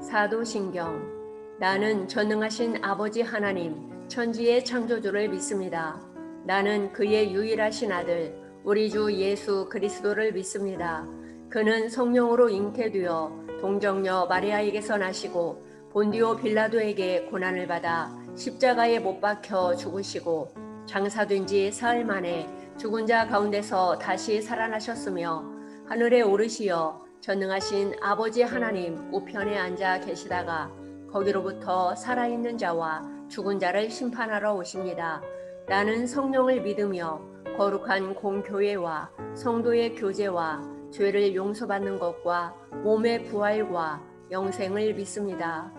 사도신경. 나는 전능하신 아버지 하나님 천지의 창조주를 믿습니다. 나는 그의 유일하신 아들 우리 주 예수 그리스도를 믿습니다. 그는 성령으로 잉태되어 동정녀 마리아에게서 나시고 본디오 빌라도에게 고난을 받아 십자가에 못 박혀 죽으시고 장사된 지 사흘 만에 죽은 자 가운데서 다시 살아나셨으며 하늘에 오르시어 전능하신 아버지 하나님 우편에 앉아 계시다가 거기로부터 살아있는 자와 죽은 자를 심판하러 오십니다. 나는 성령을 믿으며 거룩한 공교회와 성도의 교제와 죄를 용서받는 것과 몸의 부활과 영생을 믿습니다.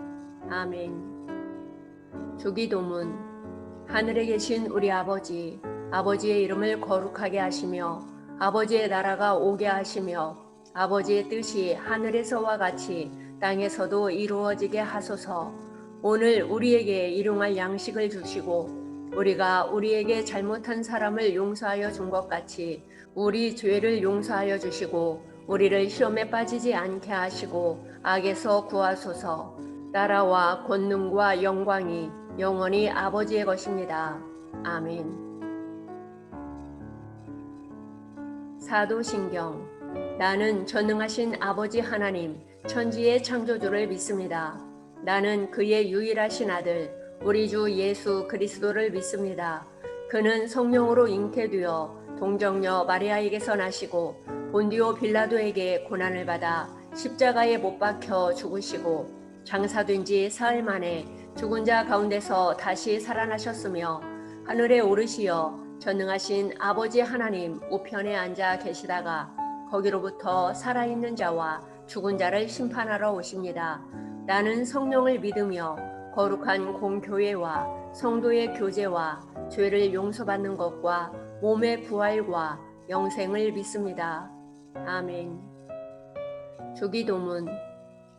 아멘. 주기도문. 하늘에 계신 우리 아버지, 아버지의 이름을 거룩하게 하시며 아버지의 나라가 오게 하시며 아버지의 뜻이 하늘에서와 같이 땅에서도 이루어지게 하소서. 오늘 우리에게 일용할 양식을 주시고 우리가 우리에게 잘못한 사람을 용서하여 준 것 같이 우리 죄를 용서하여 주시고 우리를 시험에 빠지지 않게 하시고 악에서 구하소서. 나라와 권능과 영광이 영원히 아버지의 것입니다. 아멘. 사도신경. 나는 전능하신 아버지 하나님 천지의 창조주를 믿습니다. 나는 그의 유일하신 아들 우리 주 예수 그리스도를 믿습니다. 그는 성령으로 잉태되어 동정녀 마리아에게서 나시고 본디오 빌라도에게 고난을 받아 십자가에 못 박혀 죽으시고 장사된 지 사흘 만에 죽은 자 가운데서 다시 살아나셨으며 하늘에 오르시어 전능하신 아버지 하나님 우편에 앉아 계시다가 거기로부터 살아있는 자와 죽은 자를 심판하러 오십니다. 나는 성령을 믿으며 거룩한 공교회와 성도의 교제와 죄를 용서받는 것과 몸의 부활과 영생을 믿습니다. 아멘. 주기도문.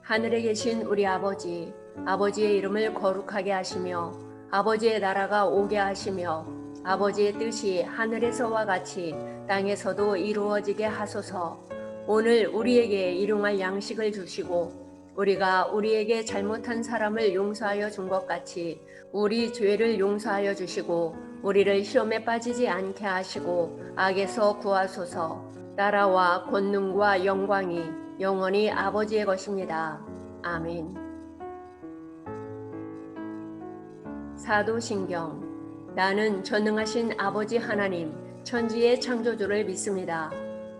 하늘에 계신 우리 아버지, 아버지의 이름을 거룩하게 하시며 아버지의 나라가 오게 하시며 아버지의 뜻이 하늘에서와 같이 땅에서도 이루어지게 하소서. 오늘 우리에게 일용할 양식을 주시고 우리가 우리에게 잘못한 사람을 용서하여 준 것 같이 우리 죄를 용서하여 주시고 우리를 시험에 빠지지 않게 하시고 악에서 구하소서. 나라와 권능과 영광이 영원히 아버지의 것입니다. 아멘. 사도신경. 나는 전능하신 아버지 하나님 천지의 창조주를 믿습니다.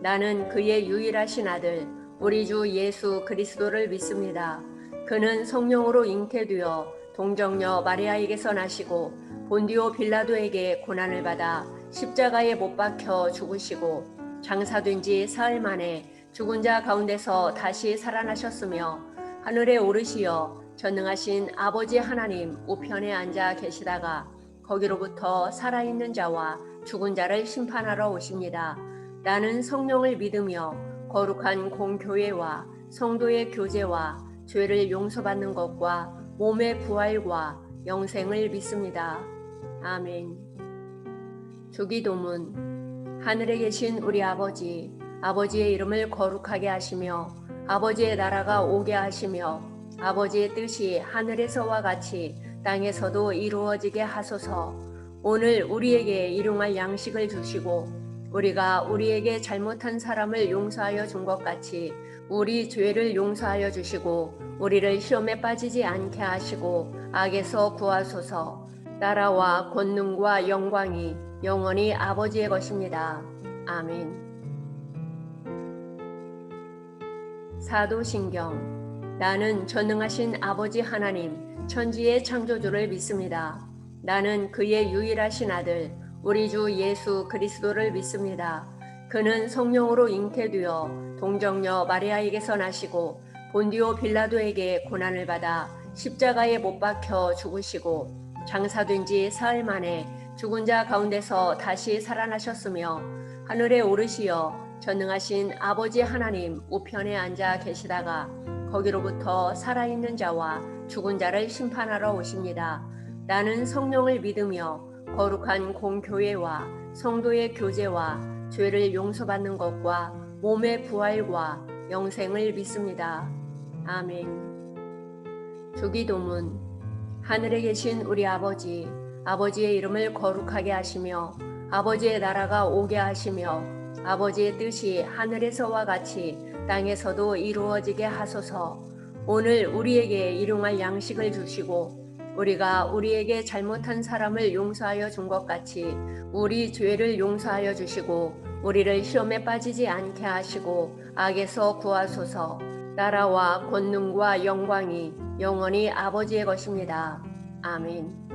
나는 그의 유일하신 아들 우리 주 예수 그리스도를 믿습니다. 그는 성령으로 잉태되어 동정녀 마리아에게서 나시고 본디오 빌라도에게 고난을 받아 십자가에 못 박혀 죽으시고 장사된 지 사흘 만에 죽은 자 가운데서 다시 살아나셨으며 하늘에 오르시어 전능하신 아버지 하나님 우편에 앉아 계시다가 거기로부터 살아있는 자와 죽은 자를 심판하러 오십니다. 나는 성령을 믿으며 거룩한 공교회와 성도의 교제와 죄를 용서받는 것과 몸의 부활과 영생을 믿습니다. 아멘. 주기도문. 하늘에 계신 우리 아버지, 아버지의 이름을 거룩하게 하시며 아버지의 나라가 오게 하시며 아버지의 뜻이 하늘에서와 같이 땅에서도 이루어지게 하소서. 오늘 우리에게 일용할 양식을 주시고 우리가 우리에게 잘못한 사람을 용서하여 준 것 같이 우리 죄를 용서하여 주시고 우리를 시험에 빠지지 않게 하시고 악에서 구하소서. 나라와 권능과 영광이 영원히 아버지의 것입니다. 아멘. 사도신경. 나는 전능하신 아버지 하나님 천지의 창조주를 믿습니다. 나는 그의 유일하신 아들 우리 주 예수 그리스도를 믿습니다. 그는 성령으로 잉태되어 동정녀 마리아에게서 나시고 본디오 빌라도에게 고난을 받아 십자가에 못 박혀 죽으시고 장사된 지 사흘 만에 죽은 자 가운데서 다시 살아나셨으며 하늘에 오르시어 전능하신 아버지 하나님 우편에 앉아 계시다가 거기로부터 살아있는 자와 죽은 자를 심판하러 오십니다. 나는 성령을 믿으며 거룩한 공교회와 성도의 교제와 죄를 용서받는 것과 몸의 부활과 영생을 믿습니다. 아멘. 주기도문. 하늘에 계신 우리 아버지, 아버지의 이름을 거룩하게 하시며 아버지의 나라가 오게 하시며 아버지의 뜻이 하늘에서와 같이 땅에서도 이루어지게 하소서. 오늘 우리에게 일용할 양식을 주시고 우리가 우리에게 잘못한 사람을 용서하여 준 것 같이 우리 죄를 용서하여 주시고 우리를 시험에 빠지지 않게 하시고 악에서 구하소서. 나라와 권능과 영광이 영원히 아버지의 것입니다. 아멘.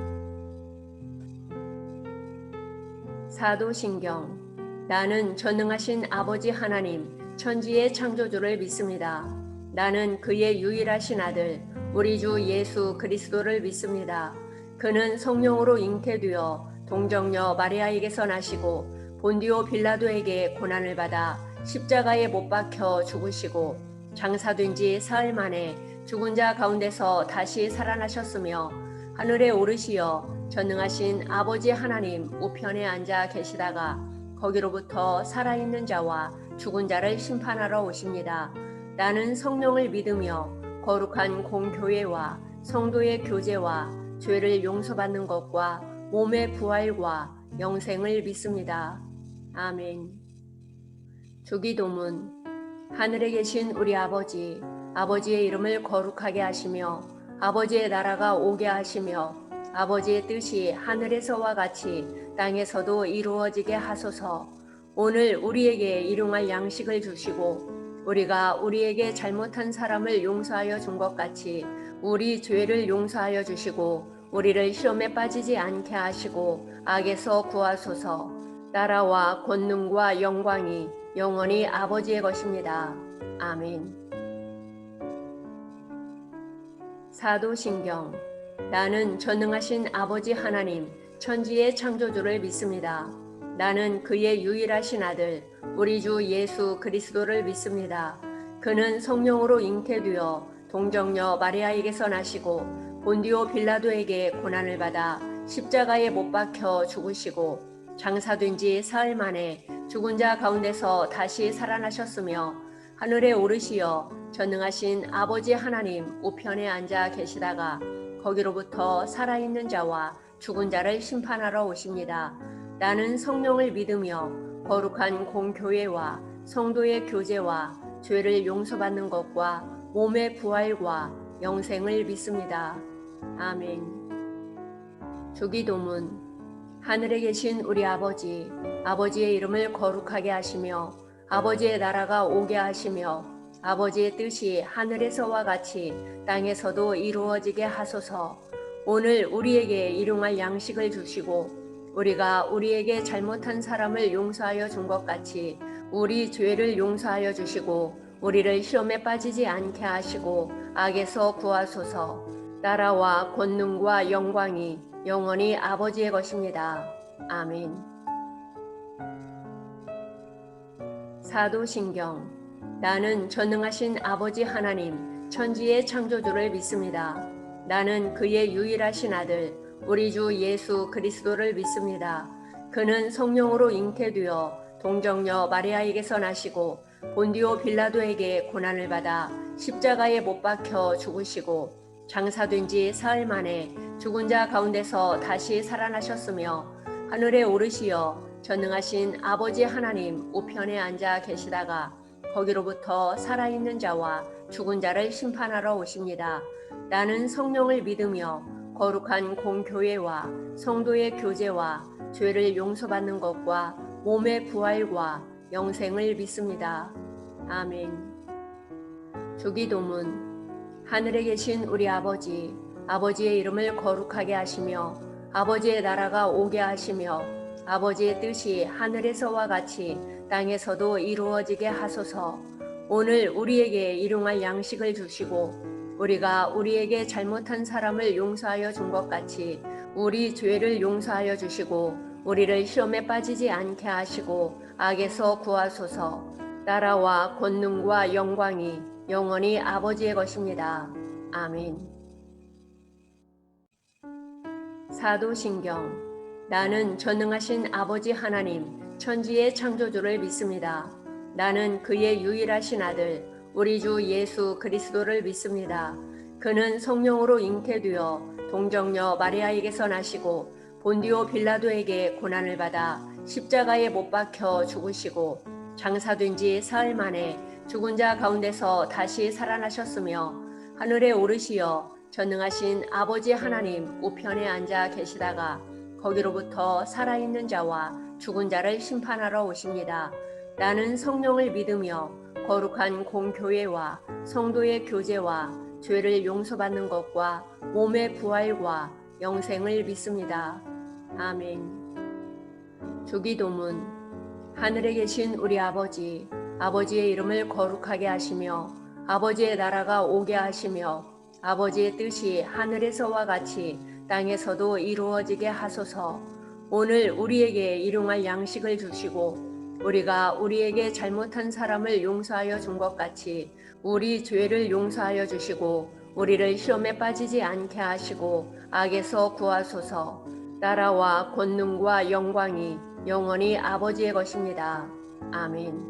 사도신경. 나는 전능하신 아버지 하나님 천지의 창조주를 믿습니다. 나는 그의 유일하신 아들 우리 주 예수 그리스도를 믿습니다. 그는 성령으로 잉태되어 동정녀 마리아에게서 나시고 본디오 빌라도에게 고난을 받아 십자가에 못 박혀 죽으시고 장사된 지 사흘 만에 죽은 자 가운데서 다시 살아나셨으며 하늘에 오르시어 전능하신 아버지 하나님 우편에 앉아 계시다가 거기로부터 살아있는 자와 죽은 자를 심판하러 오십니다. 나는 성령을 믿으며 거룩한 공교회와 성도의 교제와 죄를 용서받는 것과 몸의 부활과 영생을 믿습니다. 아멘. 주기도문. 하늘에 계신 우리 아버지, 아버지의 이름을 거룩하게 하시며 아버지의 나라가 오게 하시며 아버지의 뜻이 하늘에서와 같이 땅에서도 이루어지게 하소서. 오늘 우리에게 일용할 양식을 주시고 우리가 우리에게 잘못한 사람을 용서하여 준 것 같이 우리 죄를 용서하여 주시고 우리를 시험에 빠지지 않게 하시고 악에서 구하소서. 나라와 권능과 영광이 영원히 아버지의 것입니다. 아멘. 사도신경. 나는 전능하신 아버지 하나님 천지의 창조주를 믿습니다. 나는 그의 유일하신 아들 우리 주 예수 그리스도를 믿습니다. 그는 성령으로 잉태되어 동정녀 마리아에게서 나시고 본디오 빌라도에게 고난을 받아 십자가에 못 박혀 죽으시고 장사된 지 사흘 만에 죽은 자 가운데서 다시 살아나셨으며 하늘에 오르시어 전능하신 아버지 하나님 우편에 앉아 계시다가 거기로부터 살아있는 자와 죽은 자를 심판하러 오십니다. 나는 성령을 믿으며 거룩한 공교회와 성도의 교제와 죄를 용서받는 것과 몸의 부활과 영생을 믿습니다. 아멘. 주기도문. 하늘에 계신 우리 아버지, 아버지의 이름을 거룩하게 하시며 아버지의 나라가 오게 하시며 아버지의 뜻이 하늘에서와 같이 땅에서도 이루어지게 하소서. 오늘 우리에게 일용할 양식을 주시고 우리가 우리에게 잘못한 사람을 용서하여 준 것 같이 우리 죄를 용서하여 주시고 우리를 시험에 빠지지 않게 하시고 악에서 구하소서. 나라와 권능과 영광이 영원히 아버지의 것입니다. 아멘. 사도신경. 나는 전능하신 아버지 하나님 천지의 창조주를 믿습니다. 나는 그의 유일하신 아들 우리 주 예수 그리스도를 믿습니다. 그는 성령으로 잉태되어 동정녀 마리아에게서 나시고 본디오 빌라도에게 고난을 받아 십자가에 못 박혀 죽으시고 장사된 지 사흘 만에 죽은 자 가운데서 다시 살아나셨으며 하늘에 오르시어 전능하신 아버지 하나님 우편에 앉아 계시다가 거기로부터 살아있는 자와 죽은 자를 심판하러 오십니다. 나는 성령을 믿으며 거룩한 공교회와 성도의 교제와 죄를 용서받는 것과 몸의 부활과 영생을 믿습니다. 아멘. 주기도문. 하늘에 계신 우리 아버지, 아버지의 이름을 거룩하게 하시며 아버지의 나라가 오게 하시며 아버지의 뜻이 하늘에서와 같이 땅에서도 이루어지게 하소서. 오늘 우리에게 일용할 양식을 주시고 우리가 우리에게 잘못한 사람을 용서하여 준 것 같이 우리 죄를 용서하여 주시고 우리를 시험에 빠지지 않게 하시고 악에서 구하소서. 나라와 권능과 영광이 영원히 아버지의 것입니다. 아멘. 사도신경. 나는 전능하신 아버지 하나님 천지의 창조주를 믿습니다. 나는 그의 유일하신 아들 우리 주 예수 그리스도를 믿습니다. 그는 성령으로 잉태되어 동정녀 마리아에게서 나시고 본디오 빌라도에게 고난을 받아 십자가에 못 박혀 죽으시고 장사된 지 사흘 만에 죽은 자 가운데서 다시 살아나셨으며 하늘에 오르시어 전능하신 아버지 하나님 우편에 앉아 계시다가 거기로부터 살아있는 자와 죽은 자를 심판하러 오십니다. 나는 성령을 믿으며 거룩한 공교회와 성도의 교제와 죄를 용서받는 것과 몸의 부활과 영생을 믿습니다. 아멘. 주기도문. 하늘에 계신 우리 아버지, 아버지의 이름을 거룩하게 하시며 아버지의 나라가 오게 하시며 아버지의 뜻이 하늘에서와 같이 땅에서도 이루어지게 하소서. 오늘 우리에게 일용할 양식을 주시고 우리가 우리에게 잘못한 사람을 용서하여 준 것 같이 우리 죄를 용서하여 주시고 우리를 시험에 빠지지 않게 하시고 악에서 구하소서. 나라와 권능과 영광이 영원히 아버지의 것입니다. 아멘.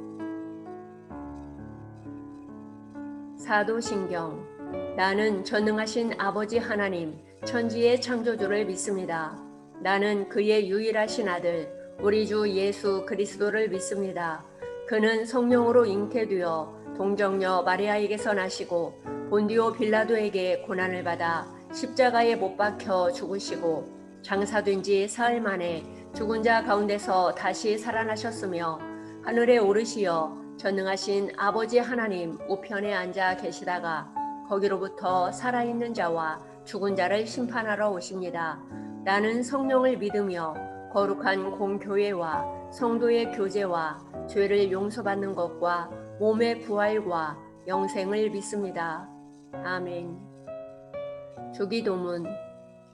사도신경. 나는 전능하신 아버지 하나님 천지의 창조주를 믿습니다. 나는 그의 유일하신 아들 우리 주 예수 그리스도를 믿습니다. 그는 성령으로 잉태되어 동정녀 마리아에게서 나시고 본디오 빌라도에게 고난을 받아 십자가에 못 박혀 죽으시고 장사된 지 사흘 만에 죽은 자 가운데서 다시 살아나셨으며 하늘에 오르시어 전능하신 아버지 하나님 우편에 앉아 계시다가 거기로부터 살아있는 자와 죽은 자를 심판하러 오십니다. 나는 성령을 믿으며 거룩한 공교회와 성도의 교제와 죄를 용서받는 것과 몸의 부활과 영생을 믿습니다. 아멘. 주기도문.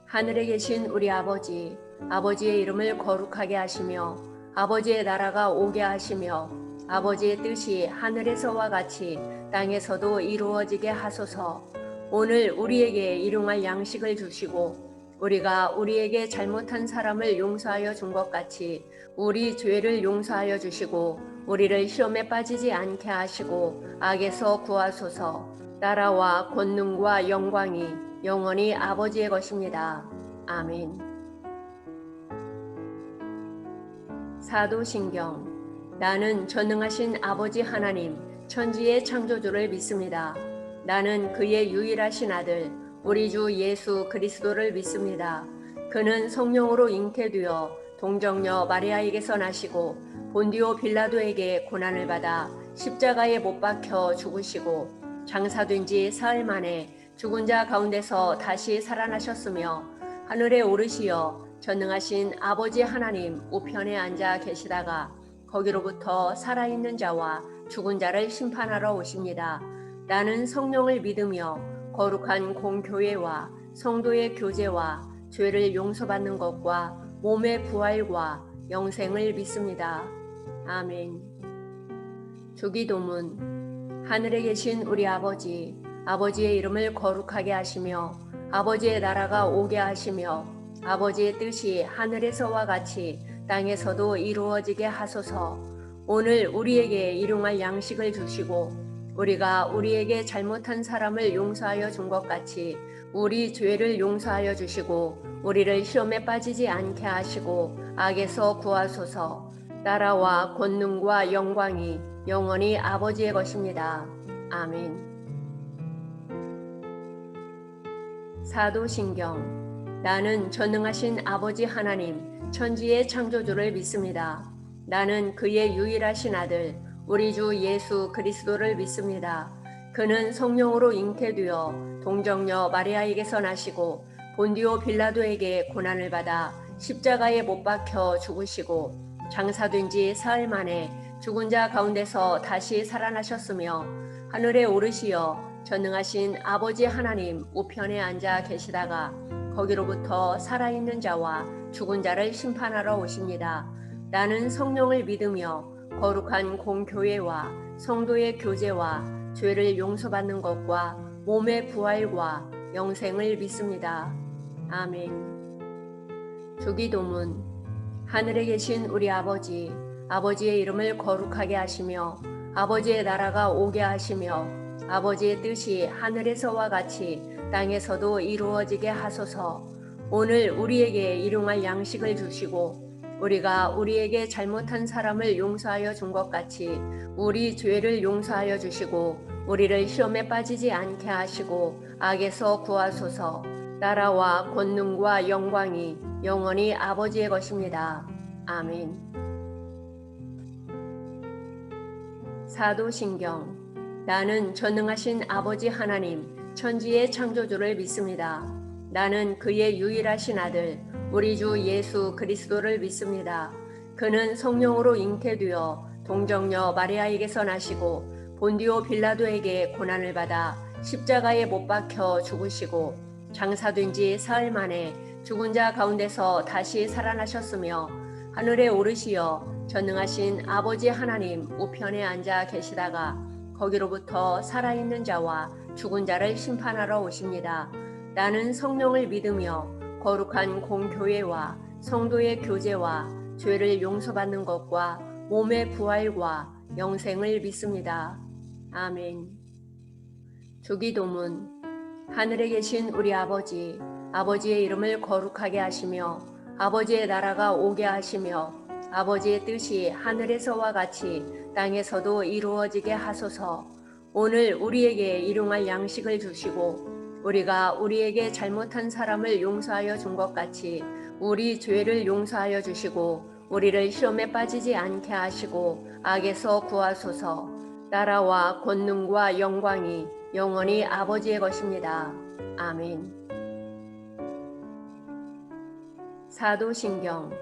하늘에 계신 우리 아버지, 아버지의 이름을 거룩하게 하시며 아버지의 나라가 오게 하시며 아버지의 뜻이 하늘에서와 같이 땅에서도 이루어지게 하소서. 오늘 우리에게 일용할 양식을 주시고 우리가 우리에게 잘못한 사람을 용서하여 준 것 같이 우리 죄를 용서하여 주시고 우리를 시험에 빠지지 않게 하시고 악에서 구하소서. 나라와 권능과 영광이 영원히 아버지의 것입니다. 아멘. 사도신경. 나는 전능하신 아버지 하나님 천지의 창조주를 믿습니다. 나는 그의 유일하신 아들 우리 주 예수 그리스도를 믿습니다. 그는 성령으로 잉태되어 동정녀 마리아에게서 나시고 본디오 빌라도에게 고난을 받아 십자가에 못 박혀 죽으시고 장사된 지 사흘 만에 죽은 자 가운데서 다시 살아나셨으며 하늘에 오르시어 전능하신 아버지 하나님 우편에 앉아 계시다가 거기로부터 살아있는 자와 죽은 자를 심판하러 오십니다. 나는 성령을 믿으며 거룩한 공교회와 성도의 교제와 죄를 용서받는 것과 몸의 부활과 영생을 믿습니다. 아멘. 주기도문. 하늘에 계신 우리 아버지, 아버지의 이름을 거룩하게 하시며 아버지의 나라가 오게 하시며 아버지의 뜻이 하늘에서와 같이 땅에서도 이루어지게 하소서. 오늘 우리에게 일용할 양식을 주시고 우리가 우리에게 잘못한 사람을 용서하여 준 것 같이 우리 죄를 용서하여 주시고 우리를 시험에 빠지지 않게 하시고 악에서 구하소서. 나라와 권능과 영광이 영원히 아버지의 것입니다. 아멘. 사도신경. 나는 전능하신 아버지 하나님 천지의 창조주를 믿습니다. 나는 그의 유일하신 아들 우리 주 예수 그리스도를 믿습니다. 그는 성령으로 잉태되어 동정녀 마리아에게서 나시고 본디오 빌라도에게 고난을 받아 십자가에 못 박혀 죽으시고 장사된 지 사흘 만에 죽은 자 가운데서 다시 살아나셨으며 하늘에 오르시어 전능하신 아버지 하나님 우편에 앉아 계시다가 거기로부터 살아있는 자와 죽은 자를 심판하러 오십니다. 나는 성령을 믿으며 거룩한 공교회와 성도의 교제와 죄를 용서받는 것과 몸의 부활과 영생을 믿습니다. 아멘. 주기도문. 하늘에 계신 우리 아버지, 아버지의 이름을 거룩하게 하시며 아버지의 나라가 오게 하시며 아버지의 뜻이 하늘에서와 같이 땅에서도 이루어지게 하소서. 오늘 우리에게 일용할 양식을 주시고 우리가 우리에게 잘못한 사람을 용서하여 준 것 같이 우리 죄를 용서하여 주시고 우리를 시험에 빠지지 않게 하시고 악에서 구하소서. 나라와 권능과 영광이 영원히 아버지의 것입니다. 아멘. 사도신경. 나는 전능하신 아버지 하나님 천지의 창조주를 믿습니다. 나는 그의 유일하신 아들 우리 주 예수 그리스도를 믿습니다. 그는 성령으로 잉태되어 동정녀 마리아에게서 나시고 본디오 빌라도에게 고난을 받아 십자가에 못 박혀 죽으시고 장사된 지 사흘 만에 죽은 자 가운데서 다시 살아나셨으며 하늘에 오르시어 전능하신 아버지 하나님 우편에 앉아 계시다가 거기로부터 살아있는 자와 죽은 자를 심판하러 오십니다. 나는 성령을 믿으며 거룩한 공교회와 성도의 교제와 죄를 용서받는 것과 몸의 부활과 영생을 믿습니다. 아멘. 주기도문. 하늘에 계신 우리 아버지, 아버지의 이름을 거룩하게 하시며 아버지의 나라가 오게 하시며 아버지의 뜻이 하늘에서와 같이 땅에서도 이루어지게 하소서. 오늘 우리에게 일용할 양식을 주시고 우리가 우리에게 잘못한 사람을 용서하여 준 것 같이 우리 죄를 용서하여 주시고 우리를 시험에 빠지지 않게 하시고 악에서 구하소서. 나라와 권능과 영광이 영원히 아버지의 것입니다. 아멘. 사도신경.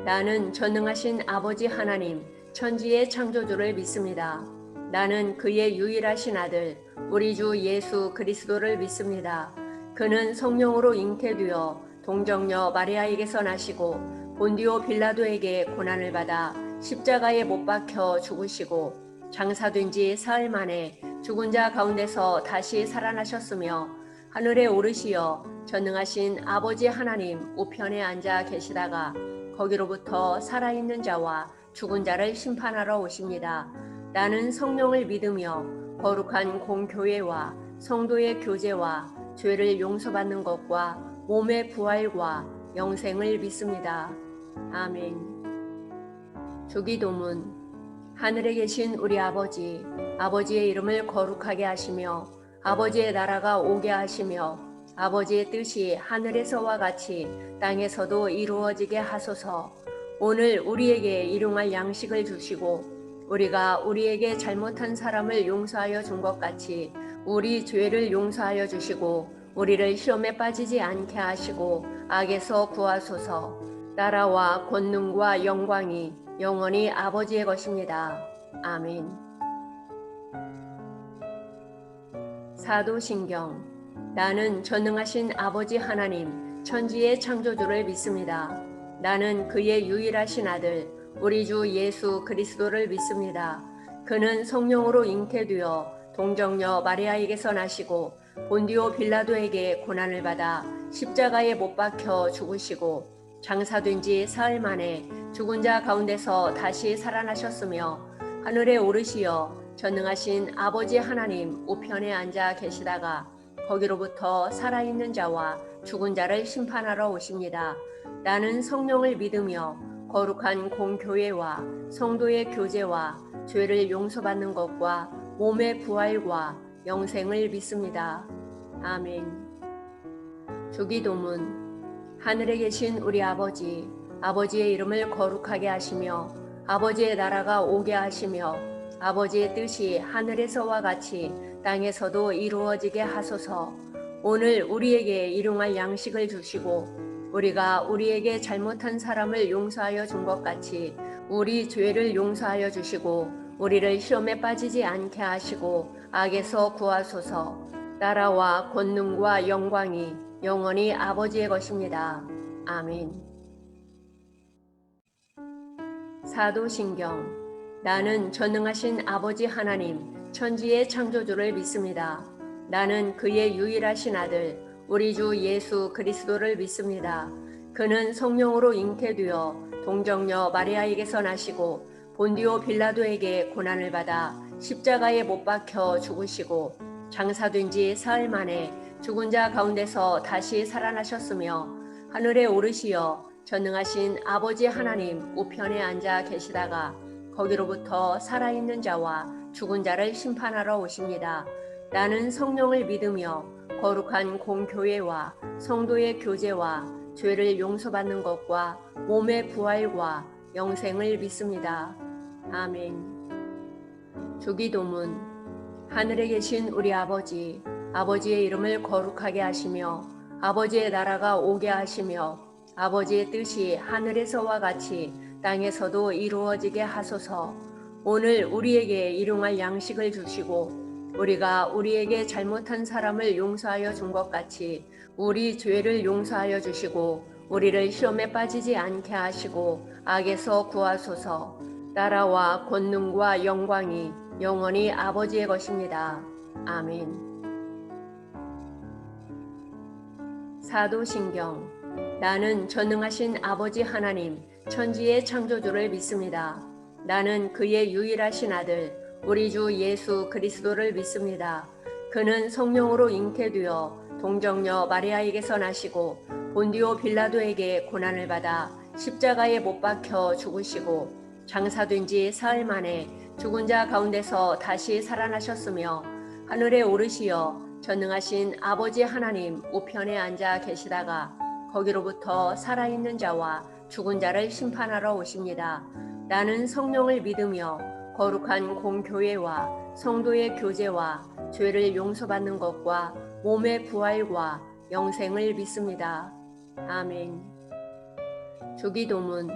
나는 전능하신 아버지 하나님 천지의 창조주를 믿습니다. 나는 그의 유일하신 아들 우리 주 예수 그리스도를 믿습니다. 그는 성령으로 잉태되어 동정녀 마리아에게서 나시고 본디오 빌라도에게 고난을 받아 십자가에 못 박혀 죽으시고 장사된 지 사흘 만에 죽은 자 가운데서 다시 살아나셨으며 하늘에 오르시어 전능하신 아버지 하나님 우편에 앉아 계시다가 거기로부터 살아있는 자와 죽은 자를 심판하러 오십니다. 나는 성령을 믿으며 거룩한 공교회와 성도의 교제와 죄를 용서받는 것과 몸의 부활과 영생을 믿습니다. 아멘. 주기도문. 하늘에 계신 우리 아버지, 아버지의 이름을 거룩하게 하시며 아버지의 나라가 오게 하시며 아버지의 뜻이 하늘에서와 같이 땅에서도 이루어지게 하소서. 오늘 우리에게 일용할 양식을 주시고 우리가 우리에게 잘못한 사람을 용서하여 준 것 같이 우리 죄를 용서하여 주시고 우리를 시험에 빠지지 않게 하시고 악에서 구하소서. 나라와 권능과 영광이 영원히 아버지의 것입니다. 아멘. 사도신경. 나는 전능하신 아버지 하나님 천지의 창조주를 믿습니다. 나는 그의 유일하신 아들 우리 주 예수 그리스도를 믿습니다. 그는 성령으로 잉태되어 동정녀 마리아에게서 나시고 본디오 빌라도에게 고난을 받아 십자가에 못 박혀 죽으시고 장사된 지 사흘 만에 죽은 자 가운데서 다시 살아나셨으며 하늘에 오르시어 전능하신 아버지 하나님 우편에 앉아 계시다가 거기로부터 살아있는 자와 죽은 자를 심판하러 오십니다. 나는 성령을 믿으며 거룩한 공교회와 성도의 교제와 죄를 용서받는 것과 몸의 부활과 영생을 믿습니다. 아멘. 주기도문. 하늘에 계신 우리 아버지, 아버지의 이름을 거룩하게 하시며 아버지의 나라가 오게 하시며 아버지의 뜻이 하늘에서와 같이 땅에서도 이루어지게 하소서. 오늘 우리에게 일용할 양식을 주시고 우리가 우리에게 잘못한 사람을 용서하여 준 것 같이 우리 죄를 용서하여 주시고 우리를 시험에 빠지지 않게 하시고 악에서 구하소서. 나라와 권능과 영광이 영원히 아버지의 것입니다. 아멘. 사도신경. 나는 전능하신 아버지 하나님 천지의 창조주를 믿습니다. 나는 그의 유일하신 아들 우리 주 예수 그리스도를 믿습니다. 그는 성령으로 잉태되어 동정녀 마리아에게서 나시고 본디오 빌라도에게 고난을 받아 십자가에 못 박혀 죽으시고 장사된 지 사흘 만에 죽은 자 가운데서 다시 살아나셨으며 하늘에 오르시어 전능하신 아버지 하나님 우편에 앉아 계시다가 거기로부터 살아있는 자와 죽은 자를 심판하러 오십니다. 나는 성령을 믿으며 거룩한 공교회와 성도의 교제와 죄를 용서받는 것과 몸의 부활과 영생을 믿습니다. 아멘. 주기도문. 하늘에 계신 우리 아버지, 아버지의 이름을 거룩하게 하시며 아버지의 나라가 오게 하시며 아버지의 뜻이 하늘에서와 같이 땅에서도 이루어지게 하소서. 오늘 우리에게 일용할 양식을 주시고 우리가 우리에게 잘못한 사람을 용서하여 준 것 같이 우리 죄를 용서하여 주시고 우리를 시험에 빠지지 않게 하시고 악에서 구하소서. 나라와 권능과 영광이 영원히 아버지의 것입니다. 아멘. 사도신경. 나는 전능하신 아버지 하나님 천지의 창조주를 믿습니다. 나는 그의 유일하신 아들 우리 주 예수 그리스도를 믿습니다. 그는 성령으로 잉태되어 동정녀 마리아에게서 나시고 본디오 빌라도에게 고난을 받아 십자가에 못 박혀 죽으시고 장사된 지 사흘 만에 죽은 자 가운데서 다시 살아나셨으며 하늘에 오르시어 전능하신 아버지 하나님 우편에 앉아 계시다가 거기로부터 살아있는 자와 죽은 자를 심판하러 오십니다. 나는 성령을 믿으며 거룩한 공교회와 성도의 교제와 죄를 용서받는 것과 몸의 부활과 영생을 믿습니다. 아멘. 주기도문.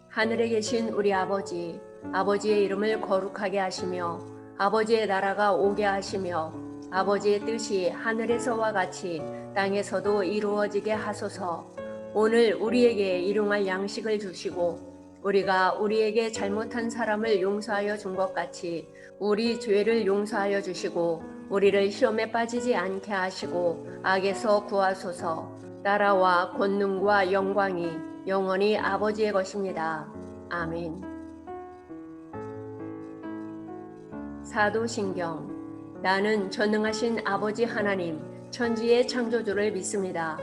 하늘에 계신 우리 아버지, 아버지의 이름을 거룩하게 하시며 아버지의 나라가 오게 하시며 아버지의 뜻이 하늘에서와 같이 땅에서도 이루어지게 하소서. 오늘 우리에게 일용할 양식을 주시고 우리가 우리에게 잘못한 사람을 용서하여 준 것 같이 우리 죄를 용서하여 주시고 우리를 시험에 빠지지 않게 하시고 악에서 구하소서. 나라와 권능과 영광이 영원히 아버지의 것입니다. 아멘. 사도신경. 나는 전능하신 아버지 하나님 천지의 창조주를 믿습니다.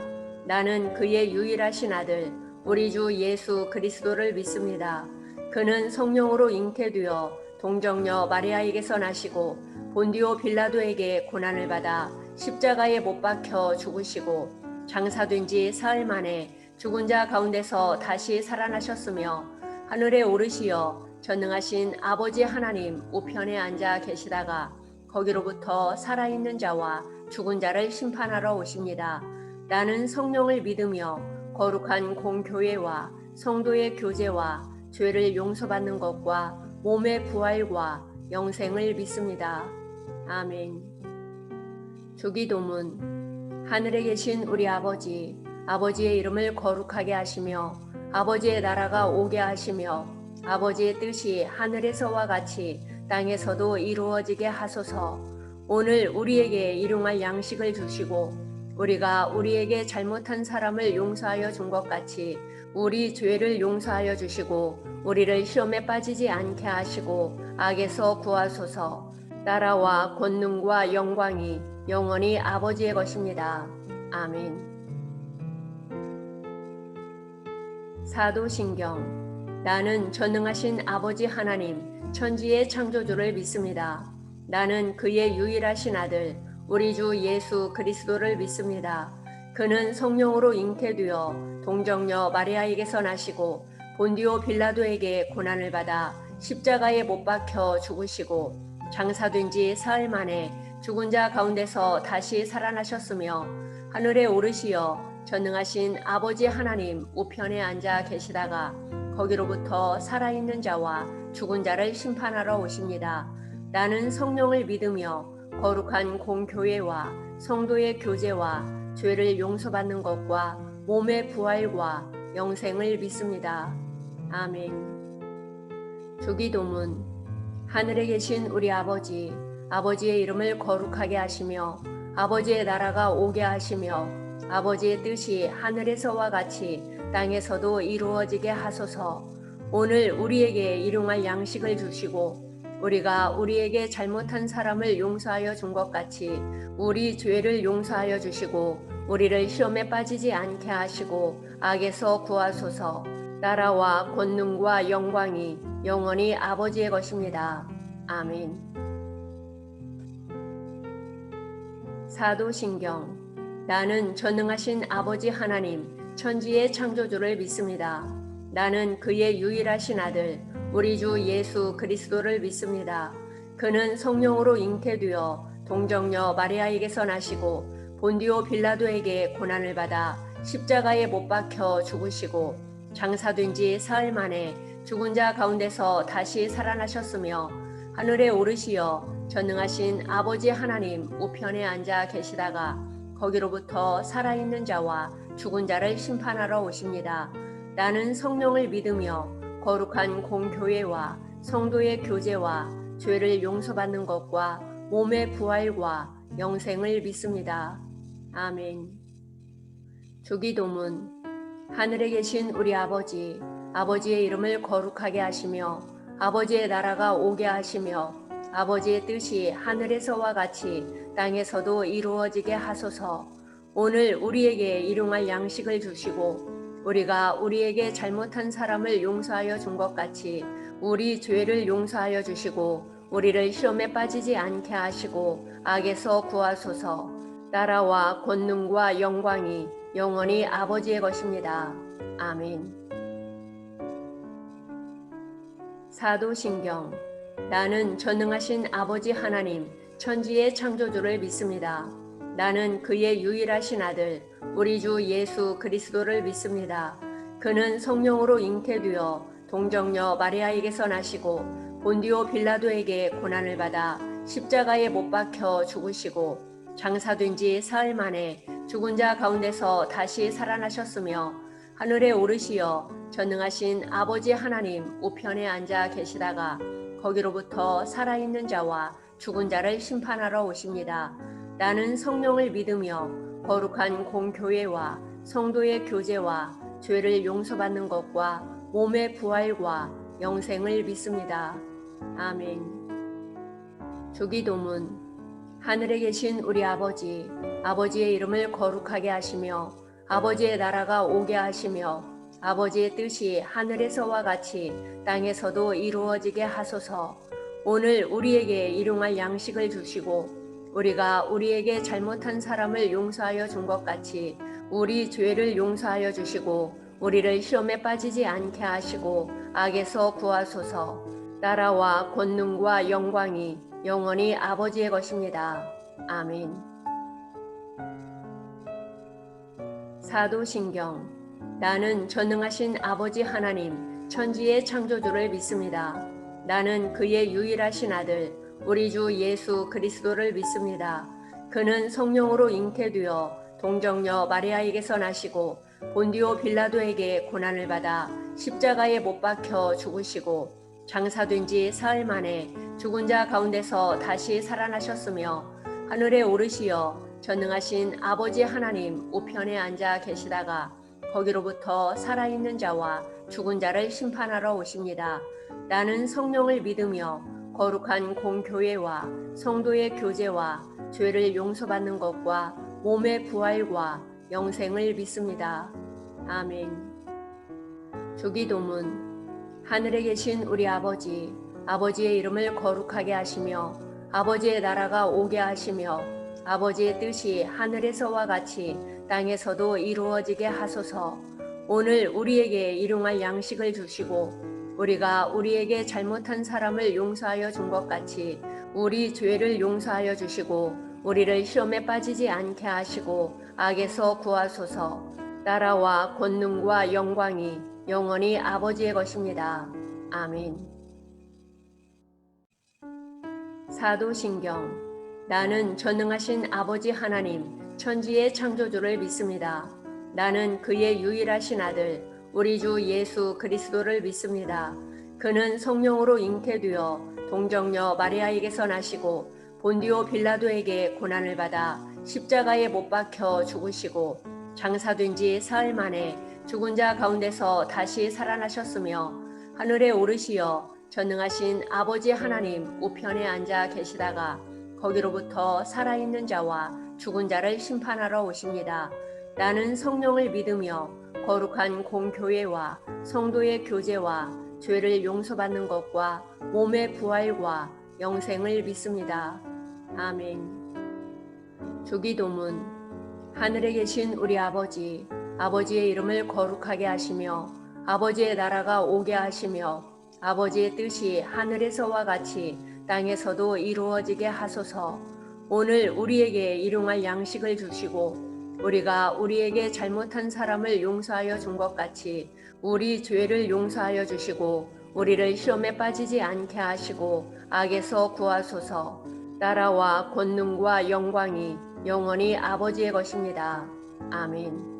나는 그의 유일하신 아들 우리 주 예수 그리스도를 믿습니다. 그는 성령으로 잉태되어 동정녀 마리아에게서 나시고 본디오 빌라도에게 고난을 받아 십자가에 못 박혀 죽으시고 장사된 지 사흘 만에 죽은 자 가운데서 다시 살아나셨으며 하늘에 오르시어 전능하신 아버지 하나님 우편에 앉아 계시다가 거기로부터 살아있는 자와 죽은 자를 심판하러 오십니다. 나는 성령을 믿으며 거룩한 공교회와 성도의 교제와 죄를 용서받는 것과 몸의 부활과 영생을 믿습니다. 아멘. 주기도문. 하늘에 계신 우리 아버지, 아버지의 이름을 거룩하게 하시며 아버지의 나라가 오게 하시며 아버지의 뜻이 하늘에서와 같이 땅에서도 이루어지게 하소서. 오늘 우리에게 일용할 양식을 주시고 우리가 우리에게 잘못한 사람을 용서하여 준 것 같이 우리 죄를 용서하여 주시고 우리를 시험에 빠지지 않게 하시고 악에서 구하소서. 나라와 권능과 영광이 영원히 아버지의 것입니다. 아멘. 사도신경. 나는 전능하신 아버지 하나님 천지의 창조주를 믿습니다. 나는 그의 유일하신 아들 우리 주 예수 그리스도를 믿습니다. 그는 성령으로 잉태되어 동정녀 마리아에게서 나시고 본디오 빌라도에게 고난을 받아 십자가에 못 박혀 죽으시고 장사된 지 사흘 만에 죽은 자 가운데서 다시 살아나셨으며 하늘에 오르시어 전능하신 아버지 하나님 우편에 앉아 계시다가 거기로부터 살아있는 자와 죽은 자를 심판하러 오십니다. 나는 성령을 믿으며 거룩한 공교회와 성도의 교제와 죄를 용서받는 것과 몸의 부활과 영생을 믿습니다. 아멘. 주기도문. 하늘에 계신 우리 아버지, 아버지의 이름을 거룩하게 하시며 아버지의 나라가 오게 하시며 아버지의 뜻이 하늘에서와 같이 땅에서도 이루어지게 하소서. 오늘 우리에게 일용할 양식을 주시고 우리가 우리에게 잘못한 사람을 용서하여 준 것 같이 우리 죄를 용서하여 주시고 우리를 시험에 빠지지 않게 하시고 악에서 구하소서. 나라와 권능과 영광이 영원히 아버지의 것입니다. 아멘. 사도신경. 나는 전능하신 아버지 하나님 천지의 창조주를 믿습니다. 나는 그의 유일하신 아들 우리 주 예수 그리스도를 믿습니다. 그는 성령으로 잉태되어 동정녀 마리아에게서 나시고 본디오 빌라도에게 고난을 받아 십자가에 못 박혀 죽으시고 장사된 지 사흘 만에 죽은 자 가운데서 다시 살아나셨으며 하늘에 오르시어 전능하신 아버지 하나님 우편에 앉아 계시다가 거기로부터 살아있는 자와 죽은 자를 심판하러 오십니다. 나는 성령을 믿으며 거룩한 공교회와 성도의 교제와 죄를 용서받는 것과 몸의 부활과 영생을 믿습니다. 아멘. 주기도문. 하늘에 계신 우리 아버지, 아버지의 이름을 거룩하게 하시며 아버지의 나라가 오게 하시며 아버지의 뜻이 하늘에서와 같이 땅에서도 이루어지게 하소서. 오늘 우리에게 일용할 양식을 주시고 우리가 우리에게 잘못한 사람을 용서하여 준 것 같이 우리 죄를 용서하여 주시고 우리를 시험에 빠지지 않게 하시고 악에서 구하소서. 나라와 권능과 영광이 영원히 아버지의 것입니다. 아멘. 사도신경. 나는 전능하신 아버지 하나님 천지의 창조주를 믿습니다. 나는 그의 유일하신 아들 우리 주 예수 그리스도를 믿습니다. 그는 성령으로 잉태되어 동정녀 마리아에게서 나시고 본디오 빌라도에게 고난을 받아 십자가에 못 박혀 죽으시고 장사된 지 사흘 만에 죽은 자 가운데서 다시 살아나셨으며 하늘에 오르시어 전능하신 아버지 하나님 우편에 앉아 계시다가 거기로부터 살아있는 자와 죽은 자를 심판하러 오십니다. 나는 성령을 믿으며 거룩한 공교회와 성도의 교제와 죄를 용서받는 것과 몸의 부활과 영생을 믿습니다. 아멘. 주기도문. 하늘에 계신 우리 아버지, 아버지의 이름을 거룩하게 하시며 아버지의 나라가 오게 하시며 아버지의 뜻이 하늘에서와 같이 땅에서도 이루어지게 하소서. 오늘 우리에게 일용할 양식을 주시고 우리가 우리에게 잘못한 사람을 용서하여 준 것 같이 우리 죄를 용서하여 주시고 우리를 시험에 빠지지 않게 하시고 악에서 구하소서. 나라와 권능과 영광이 영원히 아버지의 것입니다. 아멘. 사도신경. 나는 전능하신 아버지 하나님 천지의 창조주를 믿습니다. 나는 그의 유일하신 아들 우리 주 예수 그리스도를 믿습니다. 그는 성령으로 잉태되어 동정녀 마리아에게서 나시고 본디오 빌라도에게 고난을 받아 십자가에 못 박혀 죽으시고 장사된 지 사흘 만에 죽은 자 가운데서 다시 살아나셨으며 하늘에 오르시어 전능하신 아버지 하나님 우편에 앉아 계시다가 거기로부터 살아있는 자와 죽은 자를 심판하러 오십니다. 나는 성령을 믿으며 거룩한 공교회와 성도의 교제와 죄를 용서받는 것과 몸의 부활과 영생을 믿습니다. 아멘. 주기도문. 하늘에 계신 우리 아버지, 아버지의 이름을 거룩하게 하시며 아버지의 나라가 오게 하시며 아버지의 뜻이 하늘에서와 같이 땅에서도 이루어지게 하소서. 오늘 우리에게 일용할 양식을 주시고 우리가 우리에게 잘못한 사람을 용서하여 준 것 같이 우리 죄를 용서하여 주시고 우리를 시험에 빠지지 않게 하시고 악에서 구하소서. 나라와 권능과 영광이 영원히 아버지의 것입니다. 아멘. 사도신경. 나는 전능하신 아버지 하나님 천지의 창조주를 믿습니다. 나는 그의 유일하신 아들 우리 주 예수 그리스도를 믿습니다. 그는 성령으로 잉태되어 동정녀 마리아에게서 나시고 본디오 빌라도에게 고난을 받아 십자가에 못 박혀 죽으시고 장사된 지 사흘 만에 죽은 자 가운데서 다시 살아나셨으며 하늘에 오르시어 전능하신 아버지 하나님 우편에 앉아 계시다가 거기로부터 살아있는 자와 죽은 자를 심판하러 오십니다. 나는 성령을 믿으며 거룩한 공교회와 성도의 교제와 죄를 용서받는 것과 몸의 부활과 영생을 믿습니다. 아멘. 주기도문. 하늘에 계신 우리 아버지, 아버지의 이름을 거룩하게 하시며 아버지의 나라가 오게 하시며 아버지의 뜻이 하늘에서와 같이 땅에서도 이루어지게 하소서. 오늘 우리에게 일용할 양식을 주시고 우리가 우리에게 잘못한 사람을 용서하여 준 것 같이 우리 죄를 용서하여 주시고 우리를 시험에 빠지지 않게 하시고 악에서 구하소서. 나라와 권능과 영광이 영원히 아버지의 것입니다. 아멘.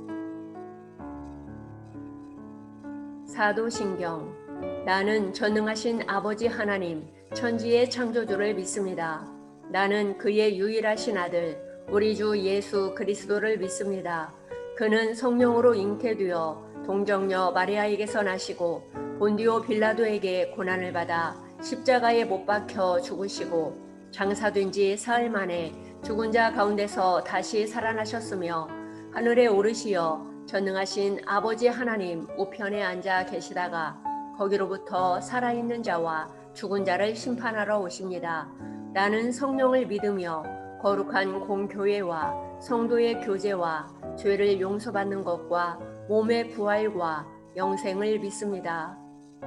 사도신경. 나는 전능하신 아버지 하나님 천지의 창조주를 믿습니다. 나는 그의 유일하신 아들 우리 주 예수 그리스도를 믿습니다. 그는 성령으로 잉태되어 동정녀 마리아에게서 나시고 본디오 빌라도에게 고난을 받아 십자가에 못 박혀 죽으시고 장사된 지 사흘 만에 죽은 자 가운데서 다시 살아나셨으며 하늘에 오르시어 전능하신 아버지 하나님 우편에 앉아 계시다가 거기로부터 살아있는 자와 죽은 자를 심판하러 오십니다. 나는 성령을 믿으며 거룩한 공교회와 성도의 교제와 죄를 용서받는 것과 몸의 부활과 영생을 믿습니다.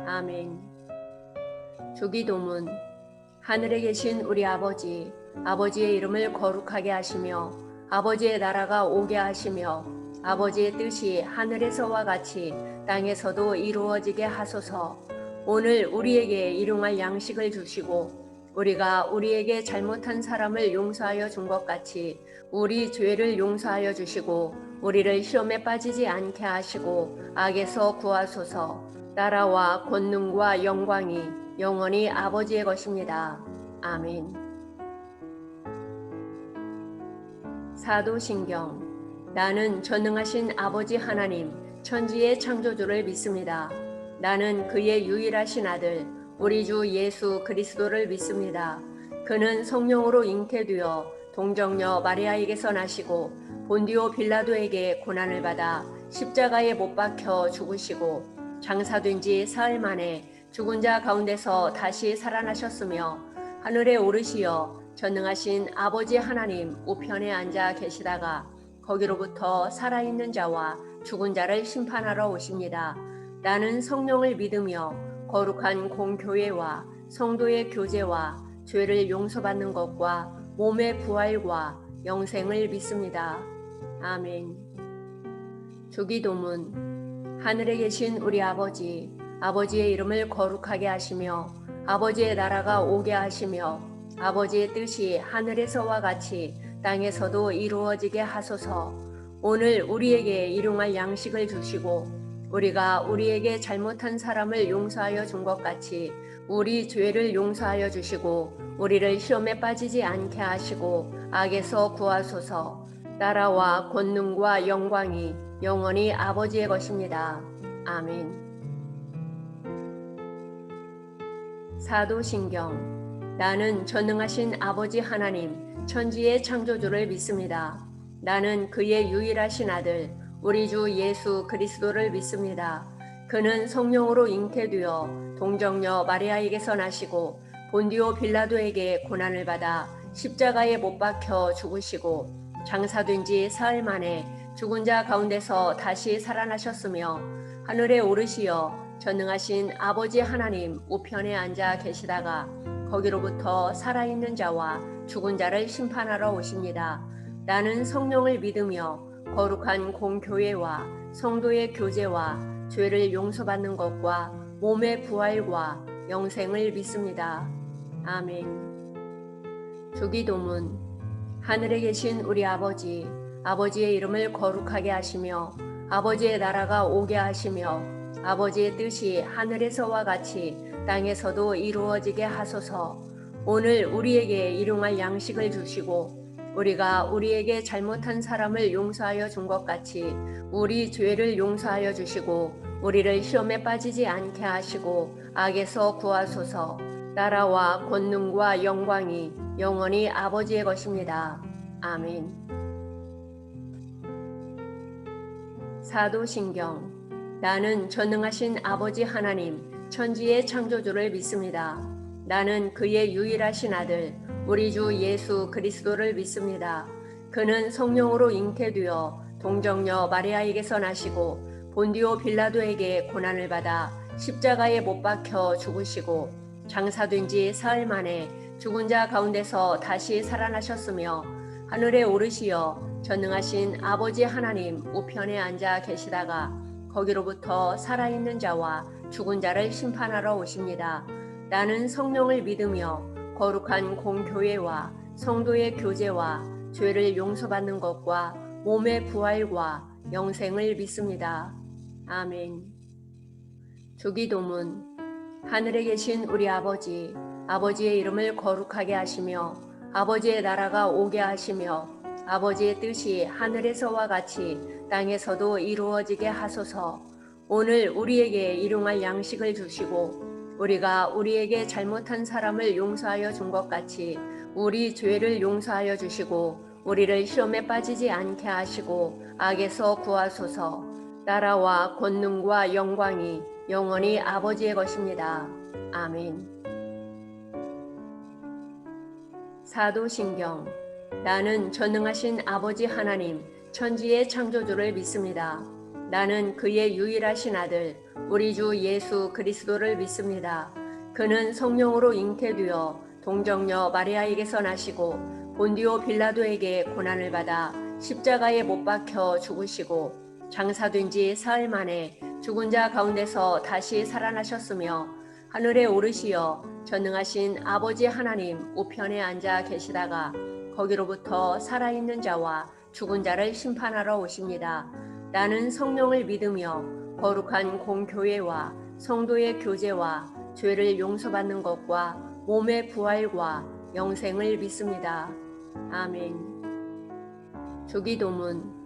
아멘. 주기도문. 하늘에 계신 우리 아버지, 아버지의 이름을 거룩하게 하시며 아버지의 나라가 오게 하시며 아버지의 뜻이 하늘에서와 같이 땅에서도 이루어지게 하소서. 오늘 우리에게 일용할 양식을 주시고 우리가 우리에게 잘못한 사람을 용서하여 준 것 같이 우리 죄를 용서하여 주시고 우리를 시험에 빠지지 않게 하시고 악에서 구하소서. 나라와 권능과 영광이 영원히 아버지의 것입니다. 아멘. 사도신경. 나는 전능하신 아버지 하나님 천지의 창조주를 믿습니다. 나는 그의 유일하신 아들 우리 주 예수 그리스도를 믿습니다. 그는 성령으로 잉태되어 동정녀 마리아에게서 나시고 본디오 빌라도에게 고난을 받아 십자가에 못 박혀 죽으시고 장사된 지 사흘 만에 죽은 자 가운데서 다시 살아나셨으며 하늘에 오르시어 전능하신 아버지 하나님 우편에 앉아 계시다가 거기로부터 살아있는 자와 죽은 자를 심판하러 오십니다. 나는 성령을 믿으며 거룩한 공교회와 성도의 교제와 죄를 용서받는 것과 몸의 부활과 영생을 믿습니다. 아멘. 주기도문. 하늘에 계신 우리 아버지, 아버지의 이름을 거룩하게 하시며 아버지의 나라가 오게 하시며 아버지의 뜻이 하늘에서와 같이 땅에서도 이루어지게 하소서. 오늘 우리에게 일용할 양식을 주시고 우리가 우리에게 잘못한 사람을 용서하여 준 것 같이 우리 죄를 용서하여 주시고 우리를 시험에 빠지지 않게 하시고 악에서 구하소서. 나라와 권능과 영광이 영원히 아버지의 것입니다. 아멘. 사도신경. 나는 전능하신 아버지 하나님 천지의 창조주를 믿습니다. 나는 그의 유일하신 아들 우리 주 예수 그리스도를 믿습니다. 그는 성령으로 잉태되어 동정녀 마리아에게서 나시고 본디오 빌라도에게 고난을 받아 십자가에 못 박혀 죽으시고 장사된 지 사흘 만에 죽은 자 가운데서 다시 살아나셨으며 하늘에 오르시어 전능하신 아버지 하나님 우편에 앉아 계시다가 거기로부터 살아있는 자와 죽은 자를 심판하러 오십니다. 나는 성령을 믿으며 거룩한 공교회와 성도의 교제와 죄를 용서받는 것과 몸의 부활과 영생을 믿습니다. 아멘. 주기도문. 하늘에 계신 우리 아버지, 아버지의 이름을 거룩하게 하시며 아버지의 나라가 오게 하시며 아버지의 뜻이 하늘에서와 같이 땅에서도 이루어지게 하소서. 오늘 우리에게 일용할 양식을 주시고 우리가 우리에게 잘못한 사람을 용서하여 준 것 같이 우리 죄를 용서하여 주시고 우리를 시험에 빠지지 않게 하시고 악에서 구하소서. 나라와 권능과 영광이 영원히 아버지의 것입니다. 아멘. 사도신경. 나는 전능하신 아버지 하나님 천지의 창조주를 믿습니다. 나는 그의 유일하신 아들 우리 주 예수 그리스도를 믿습니다. 그는 성령으로 잉태되어 동정녀 마리아에게서 나시고 본디오 빌라도에게 고난을 받아 십자가에 못 박혀 죽으시고 장사된 지 사흘 만에 죽은 자 가운데서 다시 살아나셨으며 하늘에 오르시어 전능하신 아버지 하나님 우편에 앉아 계시다가 거기로부터 살아있는 자와 죽은 자를 심판하러 오십니다. 나는 성령을 믿으며 거룩한 공교회와 성도의 교제와 죄를 용서받는 것과 몸의 부활과 영생을 믿습니다. 아멘. 주기도문. 하늘에 계신 우리 아버지, 아버지의 이름을 거룩하게 하시며 아버지의 나라가 오게 하시며 아버지의 뜻이 하늘에서와 같이 땅에서도 이루어지게 하소서. 오늘 우리에게 일용할 양식을 주시고 우리가 우리에게 잘못한 사람을 용서하여 준 것 같이 우리 죄를 용서하여 주시고 우리를 시험에 빠지지 않게 하시고 악에서 구하소서. 나라와 권능과 영광이 영원히 아버지의 것입니다. 아멘. 사도신경. 나는 전능하신 아버지 하나님 천지의 창조주를 믿습니다. 나는 그의 유일하신 아들 우리 주 예수 그리스도를 믿습니다. 그는 성령으로 잉태되어 동정녀 마리아에게서 나시고 본디오 빌라도에게 고난을 받아 십자가에 못 박혀 죽으시고 장사된 지 사흘 만에 죽은 자 가운데서 다시 살아나셨으며 하늘에 오르시어 전능하신 아버지 하나님 우편에 앉아 계시다가 거기로부터 살아있는 자와 죽은 자를 심판하러 오십니다. 나는 성령을 믿으며 거룩한 공교회와 성도의 교제와 죄를 용서받는 것과 몸의 부활과 영생을 믿습니다. 아멘. 주기도문.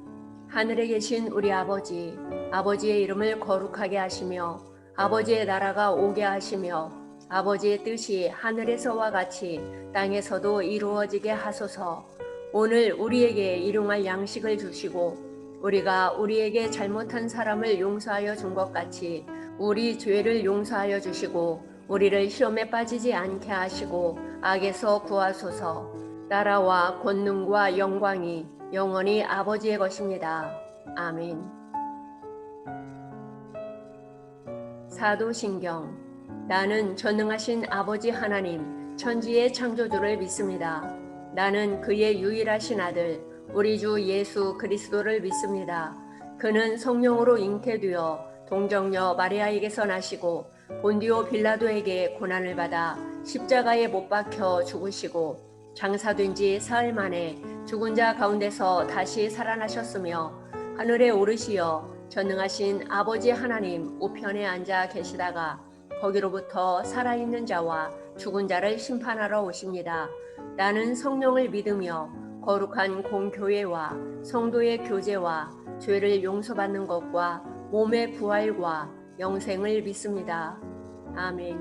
하늘에 계신 우리 아버지, 아버지의 이름을 거룩하게 하시며 아버지의 나라가 오게 하시며 아버지의 뜻이 하늘에서와 같이 땅에서도 이루어지게 하소서. 오늘 우리에게 일용할 양식을 주시고 우리가 우리에게 잘못한 사람을 용서하여 준 것 같이 우리 죄를 용서하여 주시고 우리를 시험에 빠지지 않게 하시고 악에서 구하소서. 나라와 권능과 영광이 영원히 아버지의 것입니다. 아멘. 사도신경. 나는 전능하신 아버지 하나님 천지의 창조주를 믿습니다. 나는 그의 유일하신 아들 우리 주 예수 그리스도를 믿습니다. 그는 성령으로 잉태되어 동정녀 마리아에게서 나시고 본디오 빌라도에게 고난을 받아 십자가에 못 박혀 죽으시고 장사된 지 사흘 만에 죽은 자 가운데서 다시 살아나셨으며 하늘에 오르시어 전능하신 아버지 하나님 우편에 앉아 계시다가 거기로부터 살아있는 자와 죽은 자를 심판하러 오십니다. 나는 성령을 믿으며 거룩한 공교회와 성도의 교제와 죄를 용서받는 것과 몸의 부활과 영생을 믿습니다. 아멘.